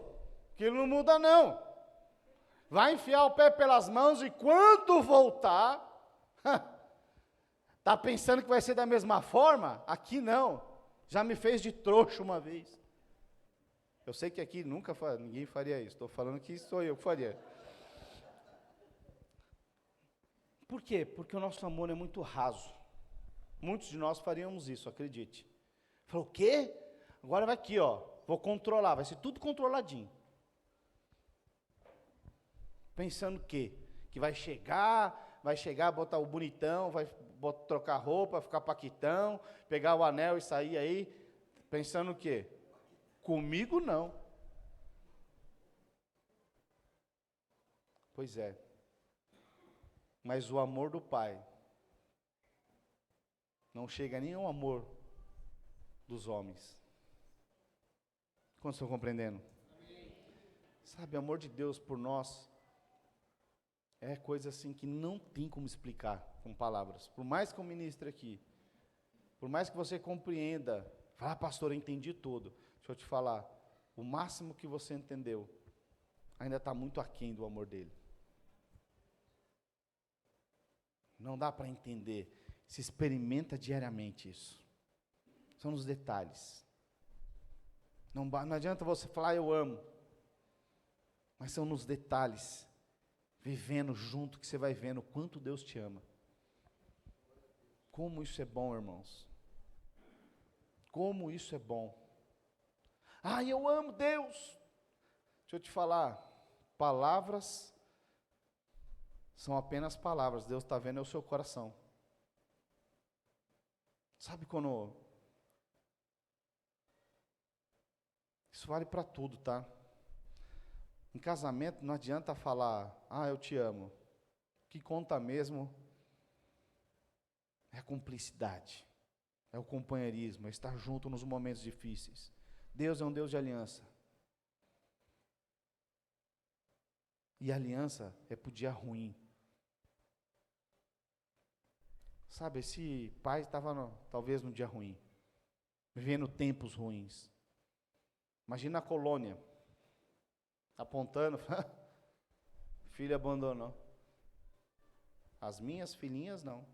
que ele não muda não. Vai enfiar o pé pelas mãos e quando voltar, está pensando que vai ser da mesma forma? Aqui não, já me fez de trouxa uma vez. Eu sei que aqui ninguém faria isso, estou falando que sou eu que faria. Por quê? Porque o nosso amor é muito raso. Muitos de nós faríamos isso, acredite. Falou, o quê? Agora vai aqui, ó, vou controlar, vai ser tudo controladinho. Pensando que vai chegar, botar o bonitão, trocar roupa, ficar paquitão, pegar o anel e sair aí, pensando o quê? Comigo não. Pois é. Mas o amor do Pai não chega nem ao amor dos homens. Quantos estão compreendendo? Amém. Sabe, o amor de Deus por nós é coisa assim que não tem como explicar com palavras. Por mais que eu ministre aqui, por mais que você compreenda, fala, pastor, eu entendi tudo. Deixa eu te falar, o máximo que você entendeu ainda está muito aquém do amor dele. Não dá para entender, se experimenta diariamente isso. São nos detalhes. Não adianta você falar, eu amo. Mas são nos detalhes, vivendo junto, que você vai vendo o quanto Deus te ama. Como isso é bom, irmãos. Como isso é bom. Ah, eu amo Deus. Deixa eu te falar, palavras são apenas palavras, Deus está vendo é o seu coração. Sabe quando... Isso vale para tudo, tá? Em casamento não adianta falar, ah, eu te amo. O que conta mesmo é a cumplicidade, é o companheirismo, é estar junto nos momentos difíceis. Deus é um Deus de aliança. E a aliança é para o dia ruim. Sabe, esse pai estava talvez no dia ruim, vivendo tempos ruins. Imagina a colônia, apontando, filho abandonou. As minhas filhinhas não,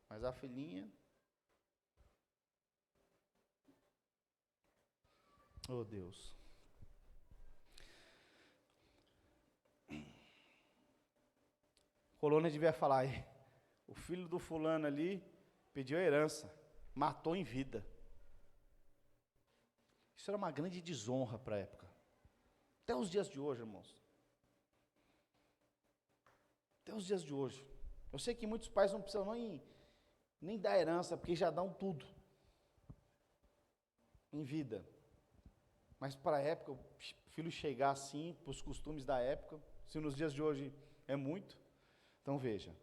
mas a filhinha, oh Deus. Colônia devia falar, o filho do fulano ali pediu a herança, matou em vida. Isso era uma grande desonra para a época. Até os dias de hoje, irmãos. Até os dias de hoje. Eu sei que muitos pais não precisam nem dar herança, porque já dão tudo em vida. Mas para a época, o filho chegar assim, para os costumes da época, se nos dias de hoje é muito, então veja.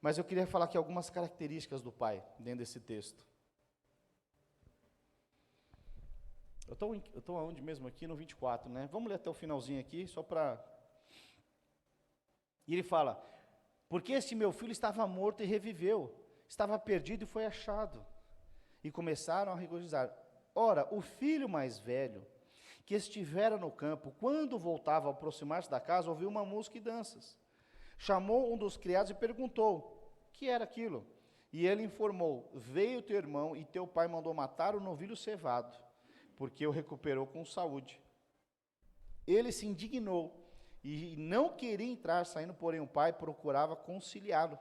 Mas eu queria falar aqui algumas características do pai, dentro desse texto. Eu estou aonde mesmo aqui? No 24, né? Vamos ler até o finalzinho aqui, só para... E ele fala, porque este meu filho estava morto e reviveu, estava perdido e foi achado. E começaram a regozijar. Ora, o filho mais velho, que estivera no campo, quando voltava a aproximar-se da casa, ouviu uma música e danças. Chamou um dos criados e perguntou, que era aquilo? E ele informou, veio teu irmão e teu pai mandou matar o novilho cevado, porque o recuperou com saúde. Ele se indignou e não queria entrar, saindo, porém o pai procurava conciliá-lo.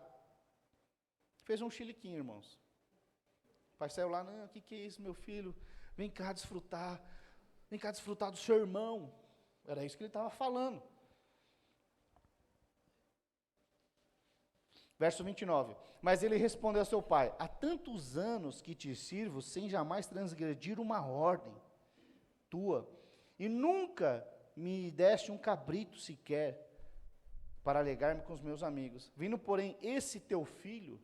Fez um chiliquinho, irmãos. O pai saiu lá, não, o que é isso, meu filho? Vem cá desfrutar do seu irmão. Era isso que ele estava falando. Verso 29. Mas ele respondeu a seu pai, há tantos anos que te sirvo, sem jamais transgredir uma ordem tua, e nunca me deste um cabrito sequer, para alegar-me com os meus amigos. Vindo, porém, esse teu filho,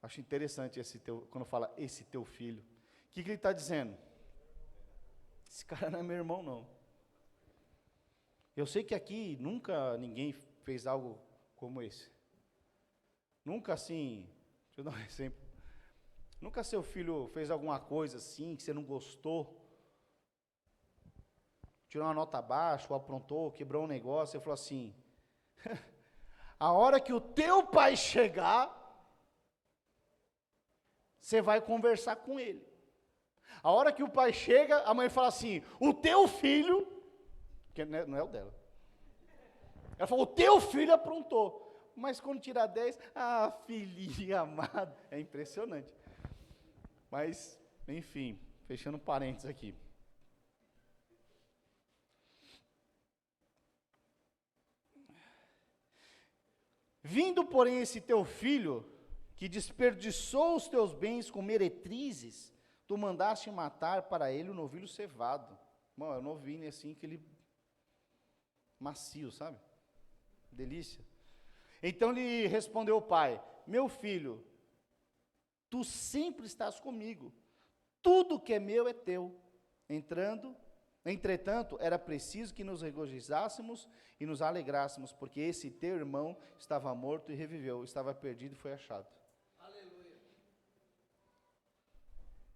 acho interessante quando fala esse teu filho, o que ele está dizendo? Esse cara não é meu irmão, não. Eu sei que aqui nunca ninguém fez algo como esse. Nunca assim, deixa eu dar um exemplo. Nunca seu filho fez alguma coisa assim, que você não gostou, tirou uma nota baixa, ou aprontou, quebrou um negócio, você falou assim, a hora que o teu pai chegar, você vai conversar com ele. A hora que o pai chega, a mãe fala assim, o teu filho, que não é o dela, ela falou, o teu filho aprontou. Mas quando tirar 10, filhinha amada, é impressionante. Mas, enfim, fechando parênteses aqui. Vindo, porém, esse teu filho, que desperdiçou os teus bens com meretrizes, tu mandaste matar para ele o novilho cevado. Irmão, é um novilho assim, aquele macio, sabe? Delícia. Então lhe respondeu o pai, meu filho, tu sempre estás comigo, tudo que é meu é teu. Entretanto, era preciso que nos regozijássemos e nos alegrássemos, porque esse teu irmão estava morto e reviveu, estava perdido e foi achado. Aleluia.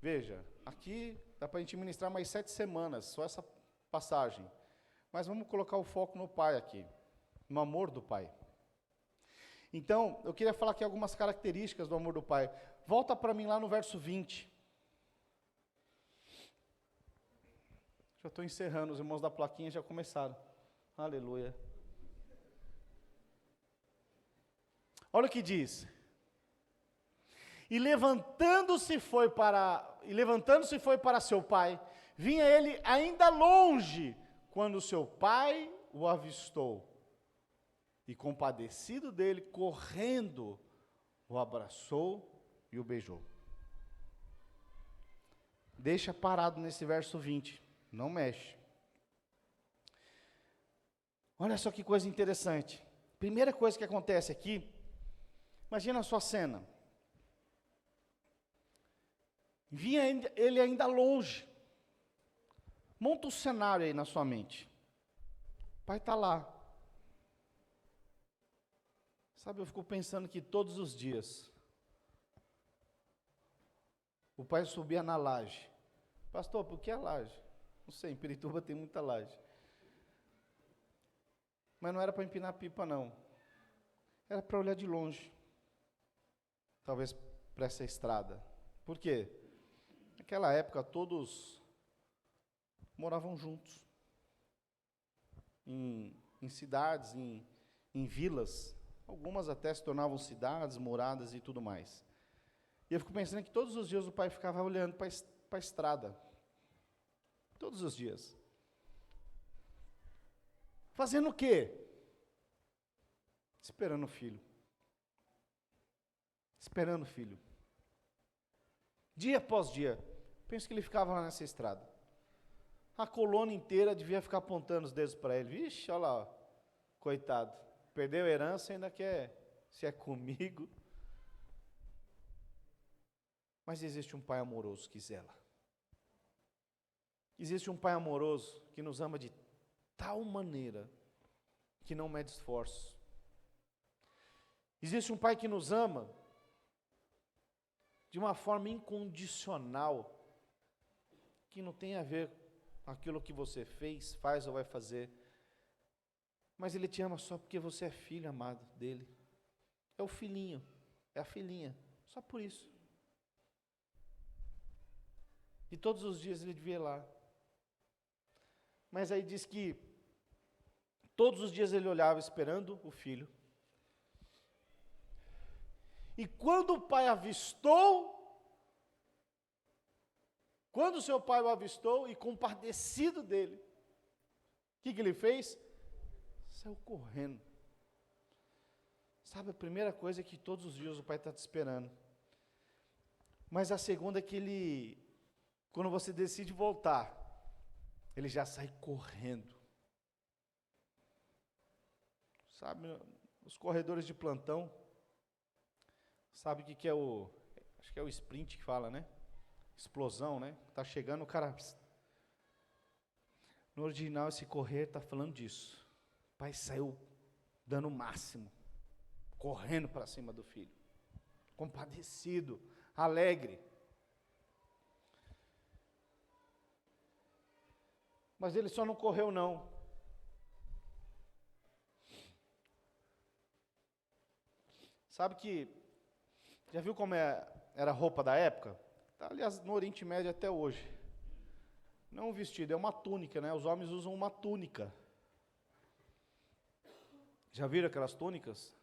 Veja, aqui dá para a gente ministrar mais 7 semanas, só essa passagem. Mas vamos colocar o foco no pai aqui, no amor do pai. Então, eu queria falar aqui algumas características do amor do pai. Volta para mim lá no verso 20. Já estou encerrando, os irmãos da plaquinha já começaram. Aleluia. Olha o que diz. E levantando-se foi para seu pai, vinha ele ainda longe, quando seu pai o avistou. E compadecido dele, correndo, o abraçou e o beijou. Deixa parado nesse verso 20, não mexe. Olha só que coisa interessante. Primeira coisa que acontece aqui, imagina a sua cena. Vinha ele ainda longe. Monta o cenário aí na sua mente. O pai está lá. Sabe, eu fico pensando que todos os dias, o pai subia na laje. Pastor, por que a laje? Não sei, em Pirituba tem muita laje. Mas não era para empinar pipa, não. Era para olhar de longe. Talvez para essa estrada. Por quê? Naquela época, todos moravam juntos. Em cidades, em vilas. Algumas até se tornavam cidades, moradas e tudo mais. E eu fico pensando que todos os dias o pai ficava olhando para a estrada. Todos os dias. Fazendo o quê? Esperando o filho. Esperando o filho. Dia após dia. Penso que ele ficava lá nessa estrada. A colônia inteira devia ficar apontando os dedos para ele. Vixe, olha lá, ó, coitado. Perdeu a herança e ainda quer, se é comigo. Mas existe um pai amoroso que zela. Existe um pai amoroso que nos ama de tal maneira que não mede esforço. Existe um pai que nos ama de uma forma incondicional, que não tem a ver com aquilo que você fez, faz ou vai fazer, mas ele te ama só porque você é filho amado dele. É o filhinho, é a filhinha, só por isso. E todos os dias ele devia ir lá. Mas aí diz que todos os dias ele olhava esperando o filho. E quando o pai quando seu pai o avistou e compadecido dele, o que ele fez? Saiu correndo. Sabe, a primeira coisa é que todos os dias o pai está te esperando. Mas a segunda é que quando você decide voltar, ele já sai correndo. Sabe, os corredores de plantão, sabe o que é acho que é o sprint que fala, né? Explosão, né? Tá chegando o cara. No original, esse correr está falando disso. O pai saiu dando o máximo, correndo para cima do filho, compadecido, alegre. Mas ele só não correu, não. Sabe que, já viu como era a roupa da época? Aliás, no Oriente Médio até hoje. Não um vestido, é uma túnica, né? Os homens usam uma túnica. Já viram aquelas túnicas?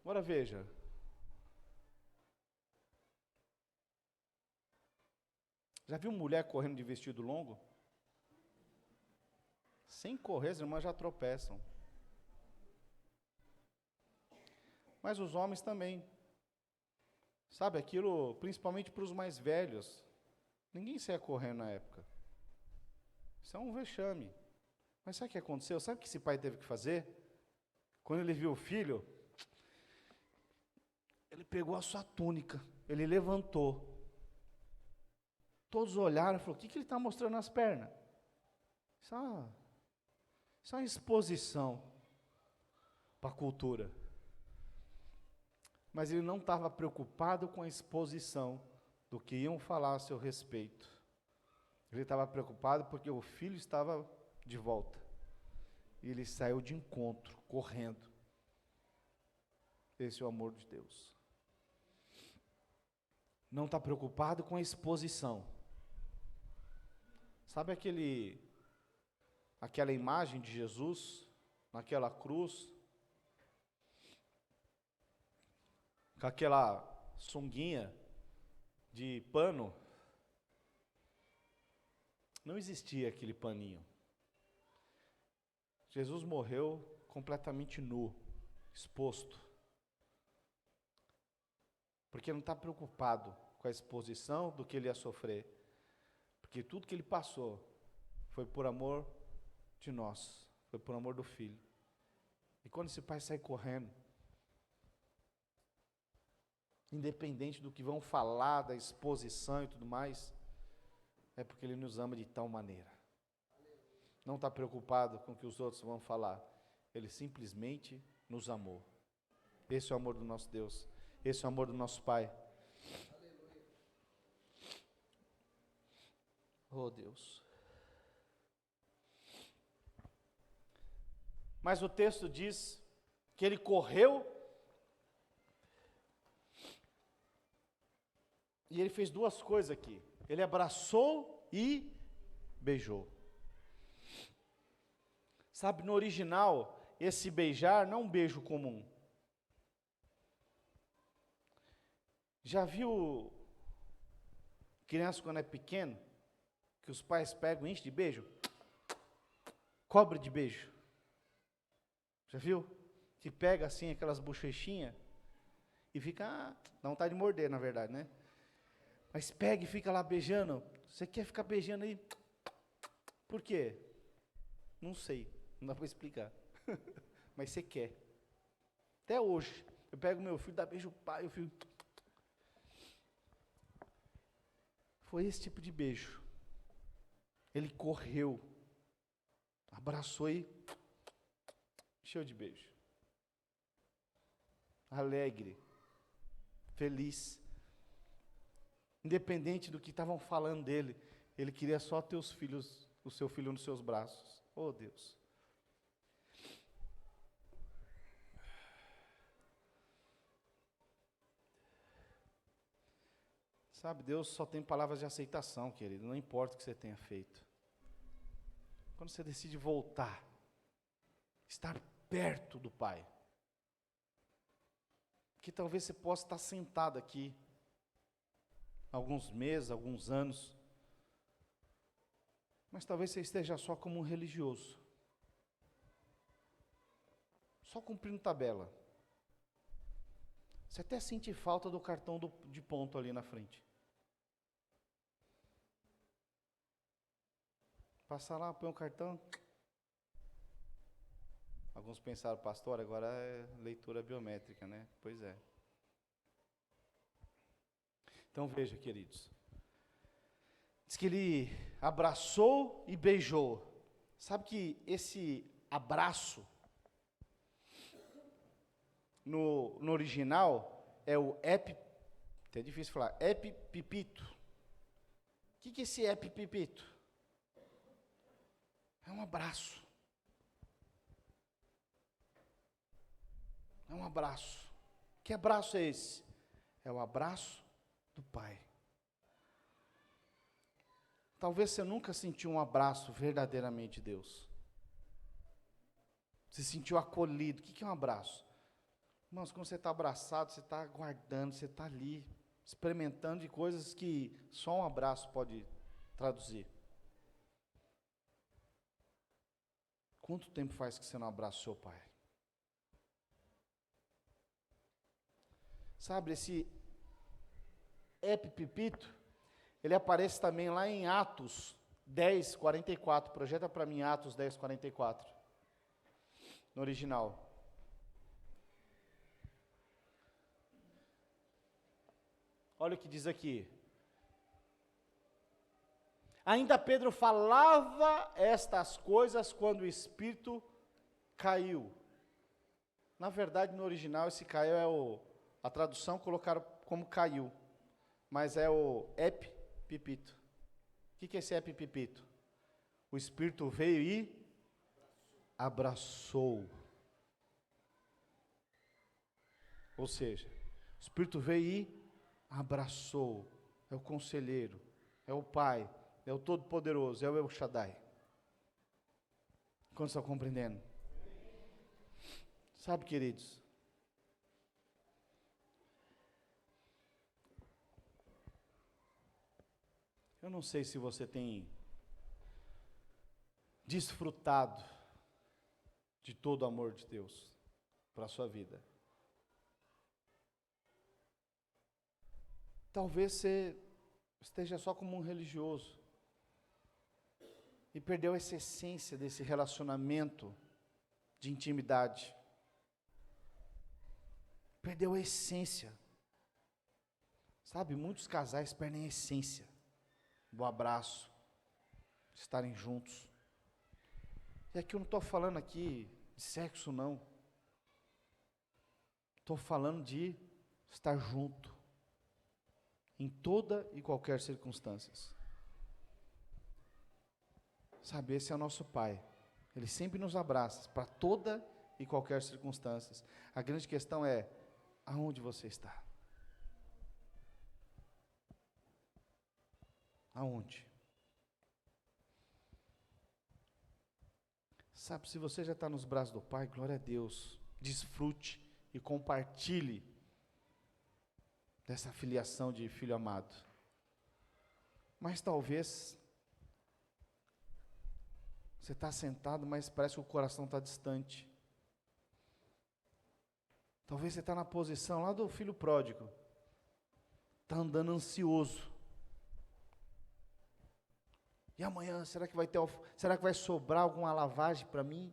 Agora veja. Já viu mulher correndo de vestido longo? Sem correr, as irmãs já tropeçam. Mas os homens também. Sabe, aquilo, principalmente para os mais velhos. Ninguém saía correndo na época. Isso é um vexame. Mas sabe o que aconteceu? Sabe o que esse pai teve que fazer? Quando ele viu o filho, ele pegou a sua túnica, ele levantou. Todos olharam e falaram, o que ele está mostrando nas pernas? Isso é uma exposição para a cultura. Mas ele não estava preocupado com a exposição do que iam falar a seu respeito. Ele estava preocupado porque o filho estava de volta. E ele saiu de encontro, correndo. Esse é o amor de Deus. Não está preocupado com a exposição. Sabe aquela imagem de Jesus, naquela cruz, com aquela sunguinha de pano? Não existia aquele paninho. Jesus morreu completamente nu, exposto. Porque não está preocupado com a exposição do que ele ia sofrer. Porque tudo que ele passou foi por amor de nós, foi por amor do Filho. E quando esse pai sai correndo, independente do que vão falar, da exposição e tudo mais, é porque ele nos ama de tal maneira. não está preocupado com o que os outros vão falar. Ele simplesmente nos amou. Esse é o amor do nosso Deus. Esse é o amor do nosso Pai. Oh, Deus. Mas o texto diz que ele correu e ele fez duas coisas aqui. Ele abraçou e beijou. Sabe, no original, esse beijar não é um beijo comum. Já viu criança quando é pequeno, que os pais pegam, enchem de beijo? Cobre de beijo. Já viu? Que pega assim aquelas bochechinhas e fica, dá vontade de morder, na verdade, né? Mas pega e fica lá beijando. Você quer ficar beijando aí? Por quê? Não sei, não dá para explicar. Mas você quer. Até hoje, eu pego meu filho, dá beijo pai, o filho. Foi esse tipo de beijo. Ele correu, abraçou e encheu de beijo. Alegre, feliz. Independente do que estavam falando dele, ele queria só ter os filhos, o seu filho nos seus braços. Oh, Deus. Sabe, Deus só tem palavras de aceitação, querido, não importa o que você tenha feito. Quando você decide voltar, estar perto do Pai, que talvez você possa estar sentado aqui, alguns meses, alguns anos, mas talvez você esteja só como um religioso, só cumprindo tabela. Você até sente falta do cartão de ponto ali na frente. Passar lá, põe um cartão. Alguns pensaram, pastor, agora é leitura biométrica, né? Pois é. Então veja, queridos. Diz que ele abraçou e beijou. Sabe que esse abraço, no original, é o é difícil falar, epipipito. O que é esse epipipito? É um abraço. É um abraço. Que abraço é esse? É o abraço do Pai. Talvez você nunca sentiu um abraço verdadeiramente de Deus. Você sentiu acolhido. O que é um abraço? Irmãos, quando você está abraçado, você está aguardando, você está ali, experimentando de coisas que só um abraço pode traduzir. Quanto tempo faz que você não abraça o seu pai? Sabe, esse epipipito, ele aparece também lá em Atos 10, 44. Projeta para mim Atos 10, 44. No original. Olha o que diz aqui. Ainda Pedro falava estas coisas quando o Espírito caiu. Na verdade, no original, esse caiu a tradução colocaram como caiu, mas é o epipipito. O que é esse epipipito? O Espírito veio e abraçou. Ou seja, o Espírito veio e abraçou. É o conselheiro, é o Pai, é o Todo-Poderoso, é o El Shaddai. Quantos estão compreendendo? Sabe, queridos, eu não sei se você tem desfrutado de todo o amor de Deus para a sua vida. Talvez você esteja só como um religioso e perdeu essa essência desse relacionamento de intimidade. Perdeu a essência. Sabe, muitos casais perdem a essência do abraço, de estarem juntos. E aqui eu não estou falando aqui de sexo, não. Estou falando de estar junto, em toda e qualquer circunstância. Sabe, esse é o nosso Pai. Ele sempre nos abraça, para toda e qualquer circunstância. A grande questão é, aonde você está? Aonde? Sabe, se você já está nos braços do Pai, glória a Deus, desfrute e compartilhe dessa filiação de filho amado. Mas talvez você está sentado, mas parece que o coração está distante. Talvez você está na posição lá do filho pródigo, está andando ansioso. E amanhã, será que vai sobrar alguma lavagem para mim?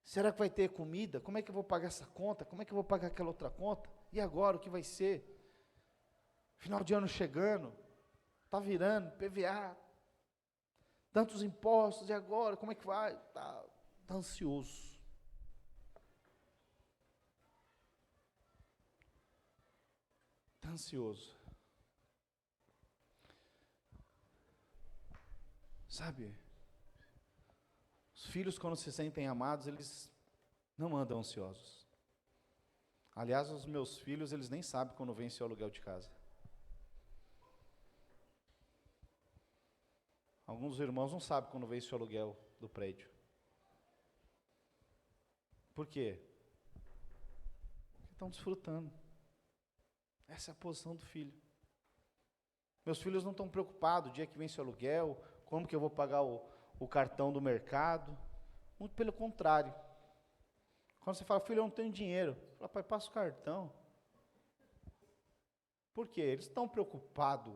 Será que vai ter comida? Como é que eu vou pagar essa conta? Como é que eu vou pagar aquela outra conta? E agora, o que vai ser? Final de ano chegando, está virando, PVA, tantos impostos, e agora, como é que vai? Está ansioso. Está ansioso. Sabe, os filhos quando se sentem amados, eles não andam ansiosos. Aliás, os meus filhos, eles nem sabem quando vence o aluguel de casa. Alguns irmãos não sabem quando vence o aluguel do prédio. Por quê? Porque estão desfrutando. Essa é a posição do filho. Meus filhos não estão preocupados, o dia que vence o aluguel, como que eu vou pagar o cartão do mercado? Muito pelo contrário. Quando você fala, filho, eu não tenho dinheiro. Fala, pai, passa o cartão. Por quê? Eles estão preocupados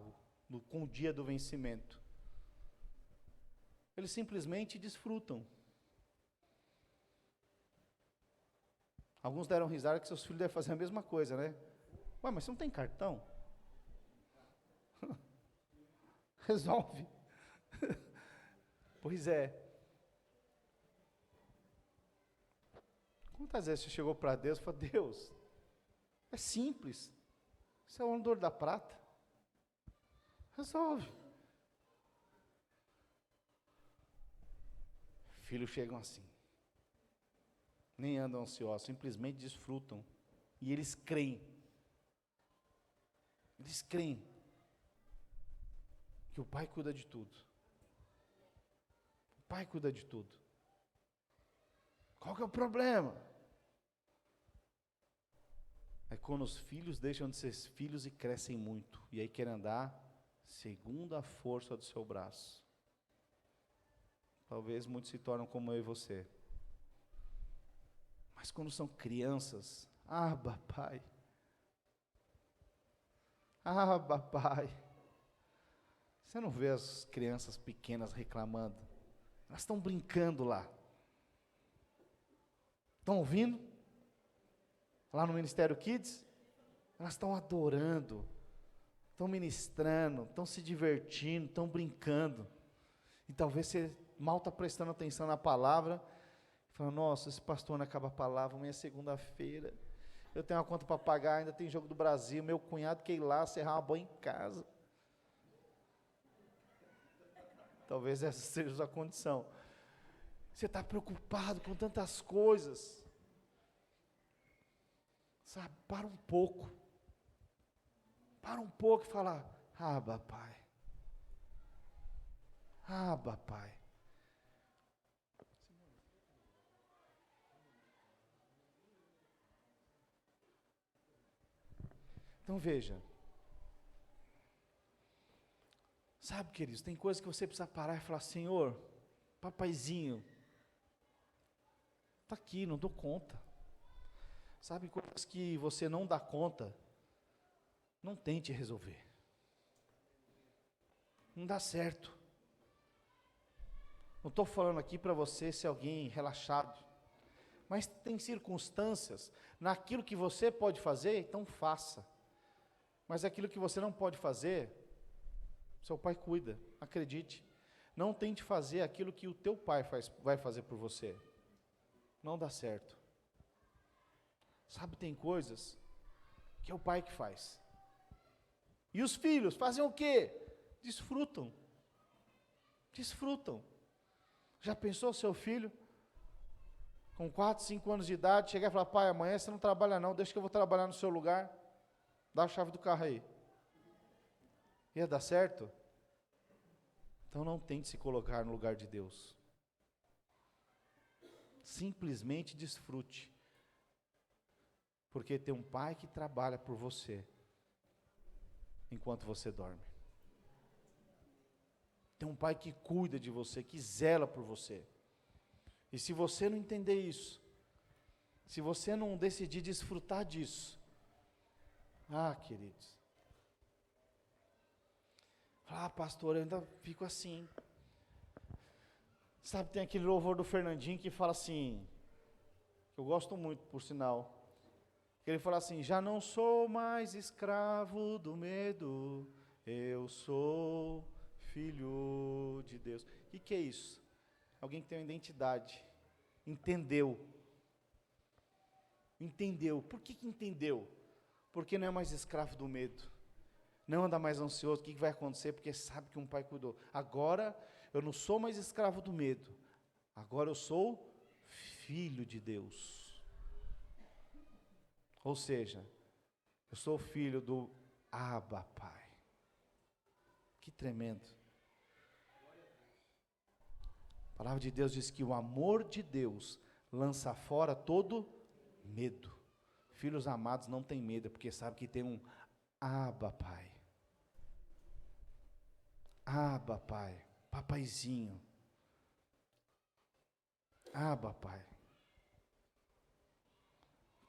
com o dia do vencimento. Eles simplesmente desfrutam. Alguns deram risada que seus filhos devem fazer a mesma coisa, né? Ué, mas você não tem cartão? Resolve. Pois é. Quantas vezes você chegou para Deus e falou, Deus, é simples. Você é o dono da prata. Resolve. Filhos chegam assim. Nem andam ansiosos, simplesmente desfrutam. E eles creem. Eles creem que o Pai cuida de tudo. O Pai cuida de tudo. Qual que é o problema? É quando os filhos deixam de ser filhos e crescem muito. E aí querem andar segundo a força do seu braço. Talvez muitos se tornam como eu e você. Mas quando são crianças, Abba, Pai. Abba, Pai. Você não vê as crianças pequenas reclamando? Elas estão brincando lá. Estão ouvindo? Lá no Ministério Kids? Elas estão adorando, estão ministrando, estão se divertindo, estão brincando. E talvez você mal está prestando atenção na palavra, falando, nossa, esse pastor não acaba a palavra, amanhã é segunda-feira, eu tenho uma conta para pagar, ainda tem jogo do Brasil, meu cunhado quer ir lá serrar uma banha em casa. Talvez essa seja a condição. Você está preocupado com tantas coisas. Sabe, para um pouco. Para um pouco e fala, Abba, Pai. Abba, Pai. Então veja. Sabe, queridos, tem coisas que você precisa parar e falar, Senhor, papaizinho, está aqui, não dou conta. Sabe, coisas que você não dá conta, não tente resolver. Não dá certo. Não estou falando aqui para você ser alguém relaxado, mas tem circunstâncias, naquilo que você pode fazer, então faça. Mas aquilo que você não pode fazer, seu Pai cuida, acredite. Não tente fazer aquilo que o teu pai vai fazer por você. Não dá certo. Sabe, tem coisas que é o pai que faz. E os filhos fazem o quê? Desfrutam. Desfrutam. Já pensou seu filho, com 4, 5 anos de idade, chegar e falar: pai, amanhã você não trabalha não, deixa que eu vou trabalhar no seu lugar, dá a chave do carro aí. Ia dar certo? Então não tente se colocar no lugar de Deus. Simplesmente desfrute. Porque tem um pai que trabalha por você, enquanto você dorme. Tem um pai que cuida de você, que zela por você. E se você não entender isso, se você não decidir desfrutar disso, queridos, pastor, eu ainda fico assim. Sabe, tem aquele louvor do Fernandinho que fala assim, que eu gosto muito, por sinal, que ele fala assim: já não sou mais escravo do medo, eu sou filho de Deus. O que é isso? Alguém que tem uma identidade, entendeu. Por que entendeu? Porque não é mais escravo do medo, não anda mais ansioso. O que vai acontecer? Porque sabe que um pai cuidou. Agora eu não sou mais escravo do medo, agora eu sou filho de Deus. Ou seja, eu sou filho do Abba Pai. Que tremendo. A palavra de Deus diz que o amor de Deus lança fora todo medo. Filhos amados não têm medo, porque sabe que tem um Abba Pai. Abba Pai, papaizinho. Abba Pai.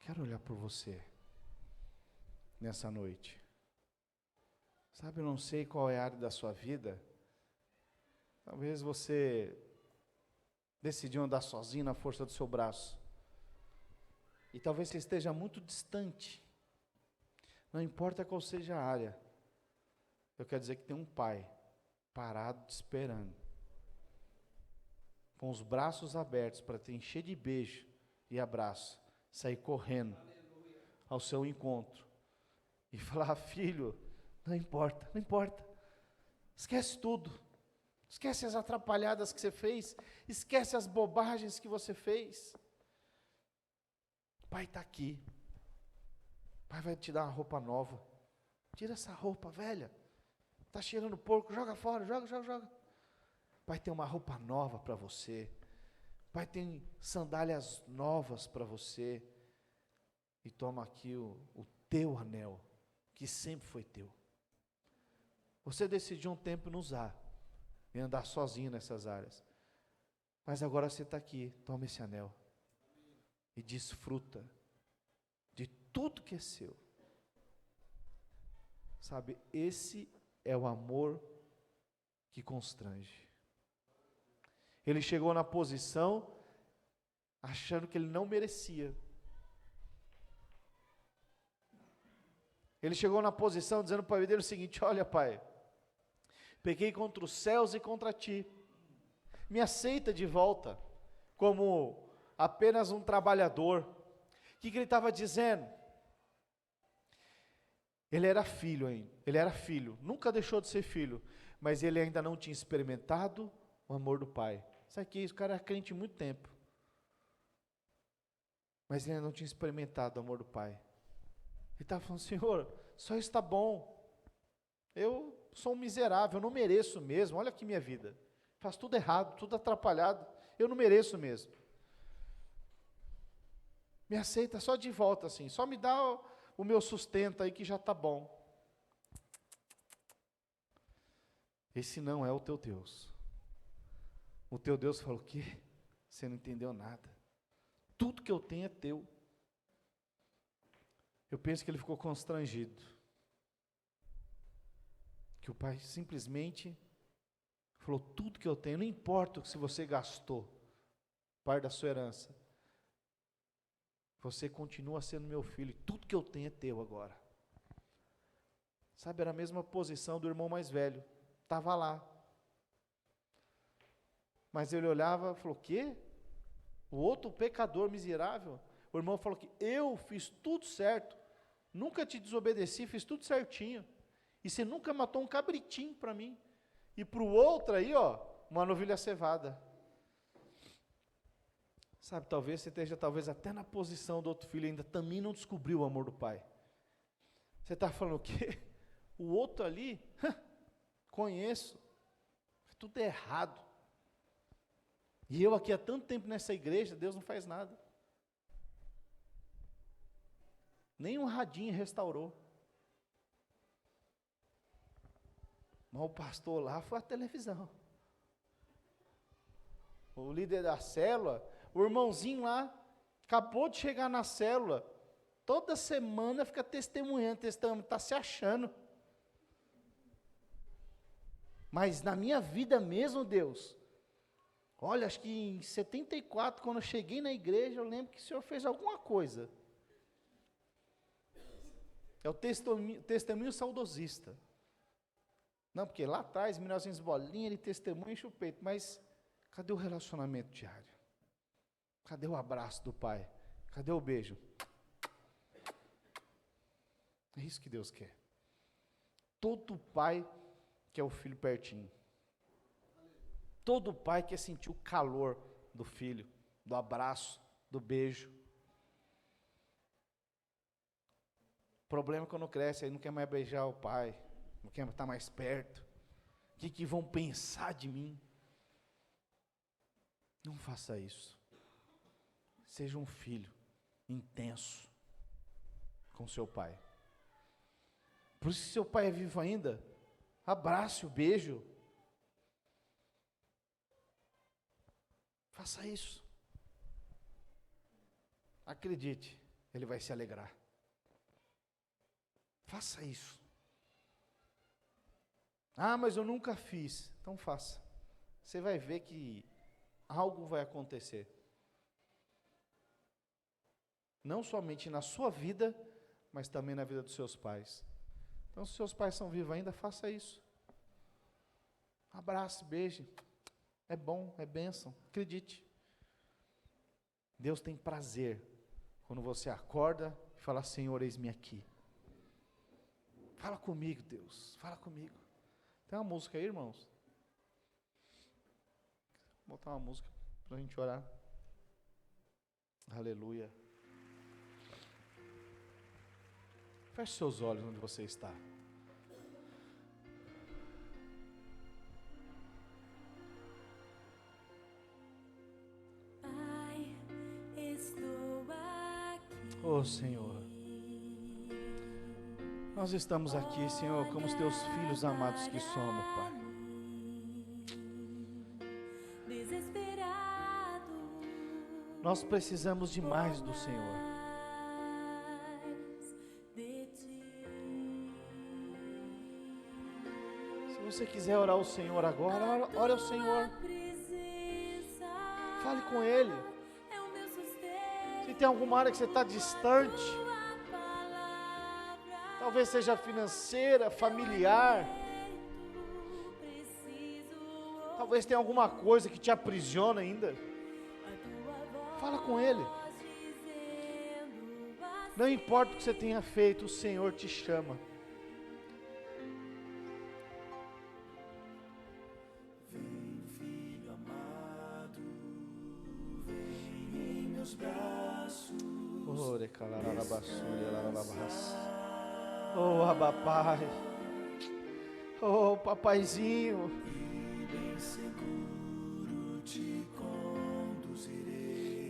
Quero olhar por você nessa noite. Sabe, eu não sei qual é a área da sua vida. Talvez você decidiu andar sozinho na força do seu braço. E talvez você esteja muito distante. Não importa qual seja a área. Eu quero dizer que tem um pai parado te esperando, com os braços abertos para te encher de beijo e abraço, sair correndo ao seu encontro e falar: filho, não importa, esquece tudo, esquece as atrapalhadas que você fez, esquece as bobagens que você fez. O pai está aqui, o pai vai te dar uma roupa nova, tira essa roupa velha, está cheirando porco, joga fora, joga. Pai tem uma roupa nova para você, Pai tem sandálias novas para você, e toma aqui o teu anel, que sempre foi teu. Você decidiu um tempo não usar, e andar sozinho nessas áreas, mas agora você está aqui, toma esse anel, e desfruta de tudo que é seu. Sabe, esse é o amor que constrange. Ele chegou na posição achando que ele não merecia. Ele chegou na posição dizendo para o pai dele o seguinte: olha, pai, pequei contra os céus e contra ti, me aceita de volta como apenas um trabalhador. O que ele estava dizendo? Ele era filho ainda, nunca deixou de ser filho, mas ele ainda não tinha experimentado o amor do pai. Sabe que isso? O cara era crente há muito tempo, mas ele ainda não tinha experimentado o amor do pai. Ele estava falando: Senhor, só isso está bom, eu sou um miserável, eu não mereço mesmo, olha aqui minha vida, faz tudo errado, tudo atrapalhado, eu não mereço mesmo, me aceita só de volta assim, só me dá o meu sustento aí que já está bom. Esse não é o teu Deus. O teu Deus falou: o quê? Você não entendeu nada, tudo que eu tenho é teu. Eu penso que ele ficou constrangido, que o pai simplesmente falou: tudo que eu tenho, não importa se você gastou parte da sua herança, você continua sendo meu filho, e tudo que eu tenho é teu agora. Sabe, era a mesma posição do irmão mais velho, estava lá, Mas ele olhava e falou, o quê? O outro pecador miserável? O irmão falou que eu fiz tudo certo, nunca te desobedeci, fiz tudo certinho. E você nunca matou um cabritinho para mim. E para o outro aí, ó, uma novilha cevada. Sabe, talvez você esteja até na posição do outro filho, ainda também não descobriu o amor do pai. Você está falando o quê? O outro ali, conheço, tudo é errado. E eu aqui há tanto tempo nessa igreja, Deus não faz nada. Nem um radinho restaurou. Mas o pastor lá foi a televisão. O líder da célula, o irmãozinho lá, acabou de chegar na célula, toda semana fica testemunhando, está se achando. Mas na minha vida mesmo, Deus, olha, acho que em 74, quando eu cheguei na igreja, eu lembro que o Senhor fez alguma coisa. É o testemunho saudosista. Não, porque lá atrás, 1900 bolinha, ele testemunha e enche o peito, mas cadê o relacionamento diário? Cadê o abraço do pai? Cadê o beijo? É isso que Deus quer. Todo pai quer o filho pertinho. Todo pai quer sentir o calor do filho, do abraço, do beijo. O problema é quando cresce, aí não quer mais beijar o pai, não quer estar mais perto. O que vão pensar de mim? Não faça isso. Seja um filho intenso com seu pai. Por isso, se seu pai é vivo ainda, abrace o beijo. Faça isso. Acredite, ele vai se alegrar. Faça isso. Ah, mas eu nunca fiz. Então faça. Você vai ver que algo vai acontecer. Não somente na sua vida, mas também na vida dos seus pais. Então, se seus pais são vivos ainda, faça isso. Abrace, beije. É bom, é bênção. Acredite. Deus tem prazer quando você acorda e fala, Senhor, eis-me aqui. Fala comigo, Deus. Fala comigo. Tem uma música aí, irmãos? Vou botar uma música para a gente orar. Aleluia. Feche seus olhos onde você está.
Pai, estou aqui.
Oh, Senhor. Nós estamos aqui, Senhor, como os teus filhos amados que somos, Pai.
Desesperado.
Nós precisamos de mais do Senhor.
De ti.
Se você quiser orar ao Senhor agora, ore ao Senhor.
Presença
Fale com Ele.
é o meu sustento.
Se tem alguma área que você está distante,
Tua palavra
talvez seja financeira, familiar,
preciso.
talvez tenha alguma coisa que te aprisiona ainda,
A tua voz
fala com Ele.
dizendo
Não importa o que você tenha feito, o Senhor te chama.
Vem, filho amado, vem em meus braços.
Oh, Abba Pai. Oh, papaizinho.
E bem seguro te conduzirei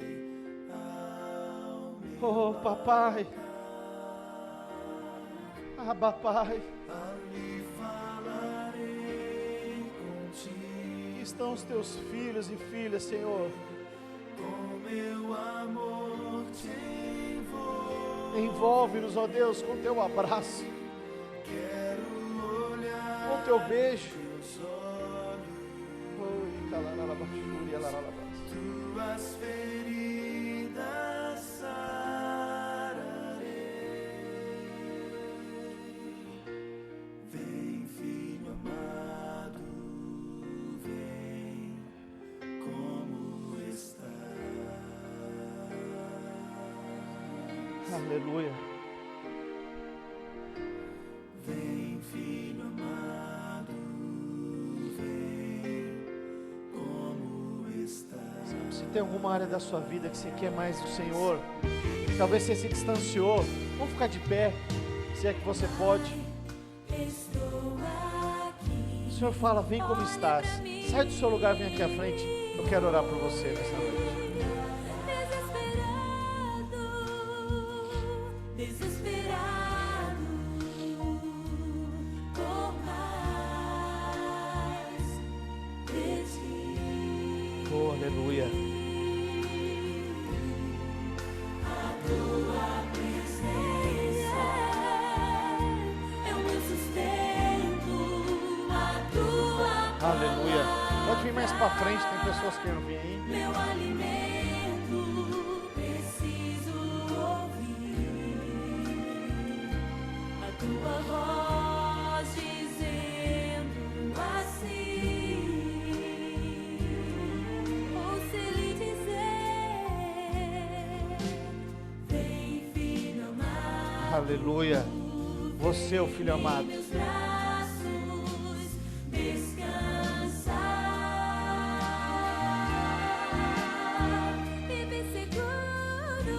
ao meu
Oh, papai. Abba Pai.
ali falarei contigo.
Estão os teus filhos e filhas, Senhor.
Com meu amor te envolvo.
Envolve-nos, ó Deus, com teu abraço,
Quero olhar
com teu beijo.
teus olhos, tuas feridas sararei. Vem, filho amado, vem,
Aleluia.
Vem, filho amado, vem como estás.
Se tem alguma área da sua vida que você quer mais do Senhor, talvez você se distanciou, vamos ficar de pé, se é que você pode.
Estou aqui.
O Senhor fala, vem como estás. Sai do seu lugar, vem aqui à frente. Eu quero orar por você nessa noite.
Desesperado por mais de ti.
Oh, aleluia.
A tua presença é o meu sustento, a tua
Aleluia. Pode vir mais pra frente, tem pessoas que querem vir aí.
meu alimento, preciso ouvir a tua voz dizendo assim, ou se lhe dizer, vem, filho amado,
Aleluia. Você, o filho amado.
meus braços descansar, vive seguro,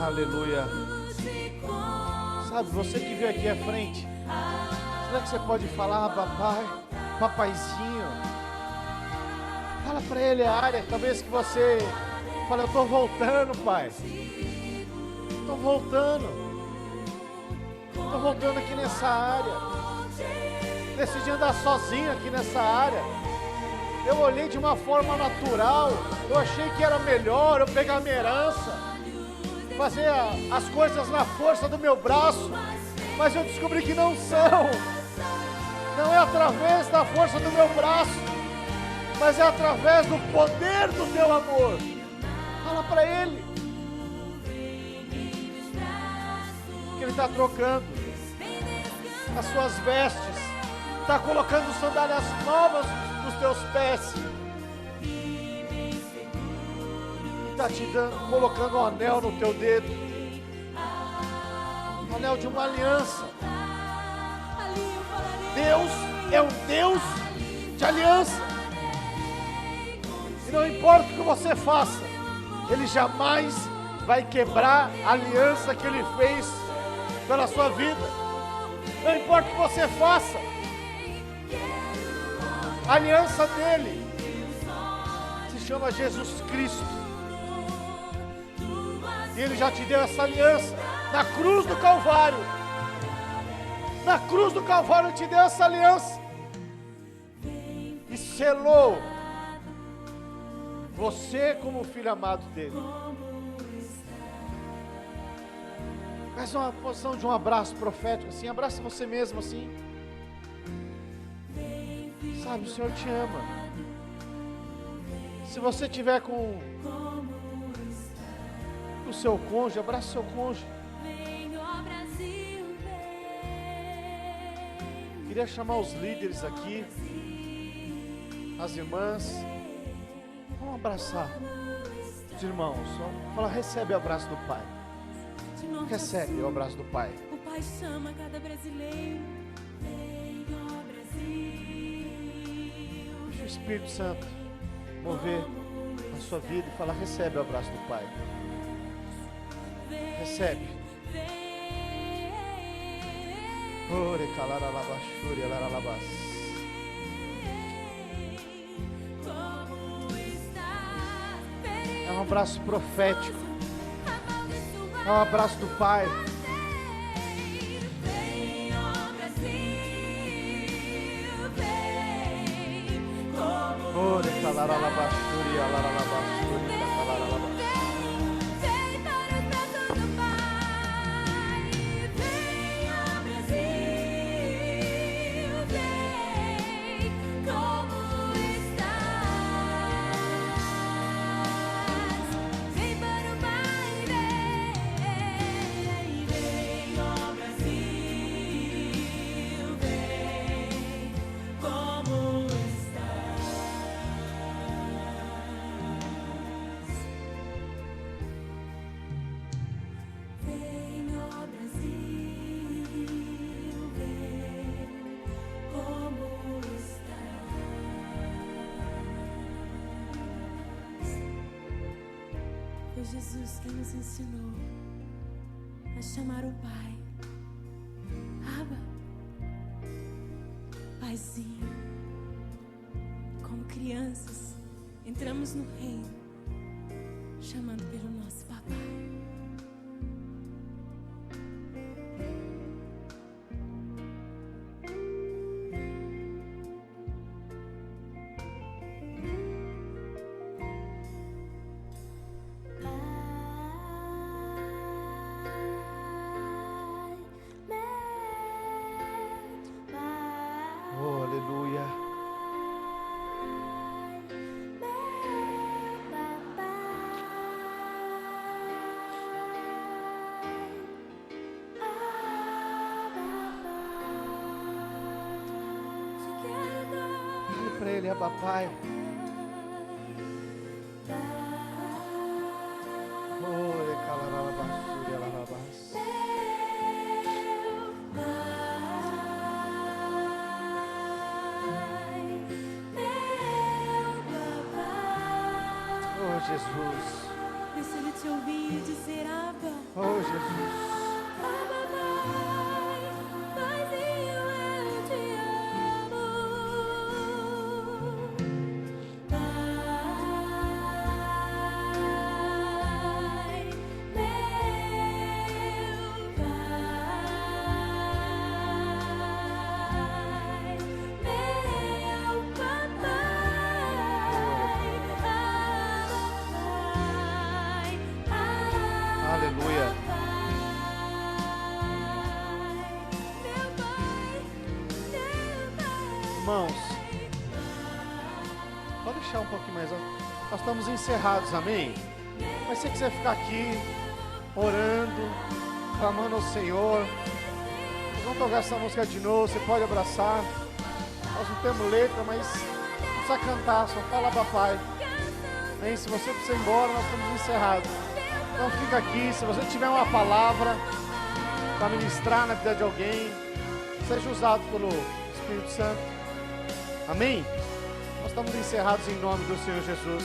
Aleluia.
se com
Sabe, você que veio aqui à frente, será que você pode falar, papai, papaizinho? Fala pra ele a área, talvez que você fala, eu tô voltando, pai. Tô voltando. Tô voltando aqui nessa área. Decidi andar sozinho aqui nessa área. Eu olhei de uma forma natural. Eu achei que era melhor eu pegar minha herança, fazer as coisas na força do meu braço. Mas eu descobri que não são. Não é através da força do meu braço, mas é através do poder do teu amor. Fala para ele que ele está trocando as suas vestes, está colocando sandálias novas nos teus pés, está te dando, colocando um anel no teu dedo, um anel de uma aliança. Deus é um Deus de aliança, e não importa o que você faça, Ele jamais vai quebrar a aliança que Ele fez pela sua vida. Não importa o que você faça, a aliança dele se chama Jesus Cristo, e Ele já te deu essa aliança na cruz do Calvário. Na cruz do Calvário Ele te deu essa aliança e selou você como filho amado dele. Faz uma posição de um abraço profético assim, abraça você mesmo assim. Sabe, o Senhor te ama. Se você tiver com o seu cônjuge, abraça o seu cônjuge.
vem, ó Brasil, vem.
Queria chamar os líderes aqui, as irmãs. Vamos abraçar os irmãos. Fala, recebe o abraço do Pai.
De norte a
Recebe o abraço do Pai.
o Pai chama cada brasileiro. Vem, ó Brasil.
Deixa o Espírito Santo mover a sua vida e fala, recebe o abraço do Pai. Recebe. Ore calaralabashuri alaralabas.
Como estás?
É um abraço profético. É um abraço do Pai.
Vem, ó Brasil, vem. Como
Ore calaralabashuri alaralabashuri calaralabas.
vem para os braços do Pai. Vem, ó Brasil, vem. Como estás? Vem para o Pai, vem, ó Brasil, vem. Como estás? Foi Jesus quem nos ensinou a chamar o Pai. Abba, Paizinho. Como crianças, entramos no reino, chamando pelo nosso papai.
Oh, aleluia. Fale para ele, Abba Pai. Oh, ecalarabasuri, alarabas. Oh, Jesus.
Vê se ele te ouvir dizer Abba.
Oh, Jesus.
Abba, Pai, Paizinho, eu te amo. Pai, meu papai.
Aleluia. Irmãos, pode deixar um pouquinho mais alto. Nós estamos encerrados, amém? Mas se você quiser ficar aqui, orando, clamando ao Senhor, nós vamos tocar essa música de novo, você pode abraçar. Nós não temos letra, mas não precisa cantar, só fala papai. Amém? Se você precisa ir embora, nós estamos encerrados. Então fica aqui, se você tiver uma palavra para ministrar na vida de alguém, seja usado pelo Espírito Santo. Amém? Nós estamos encerrados em nome do Senhor Jesus.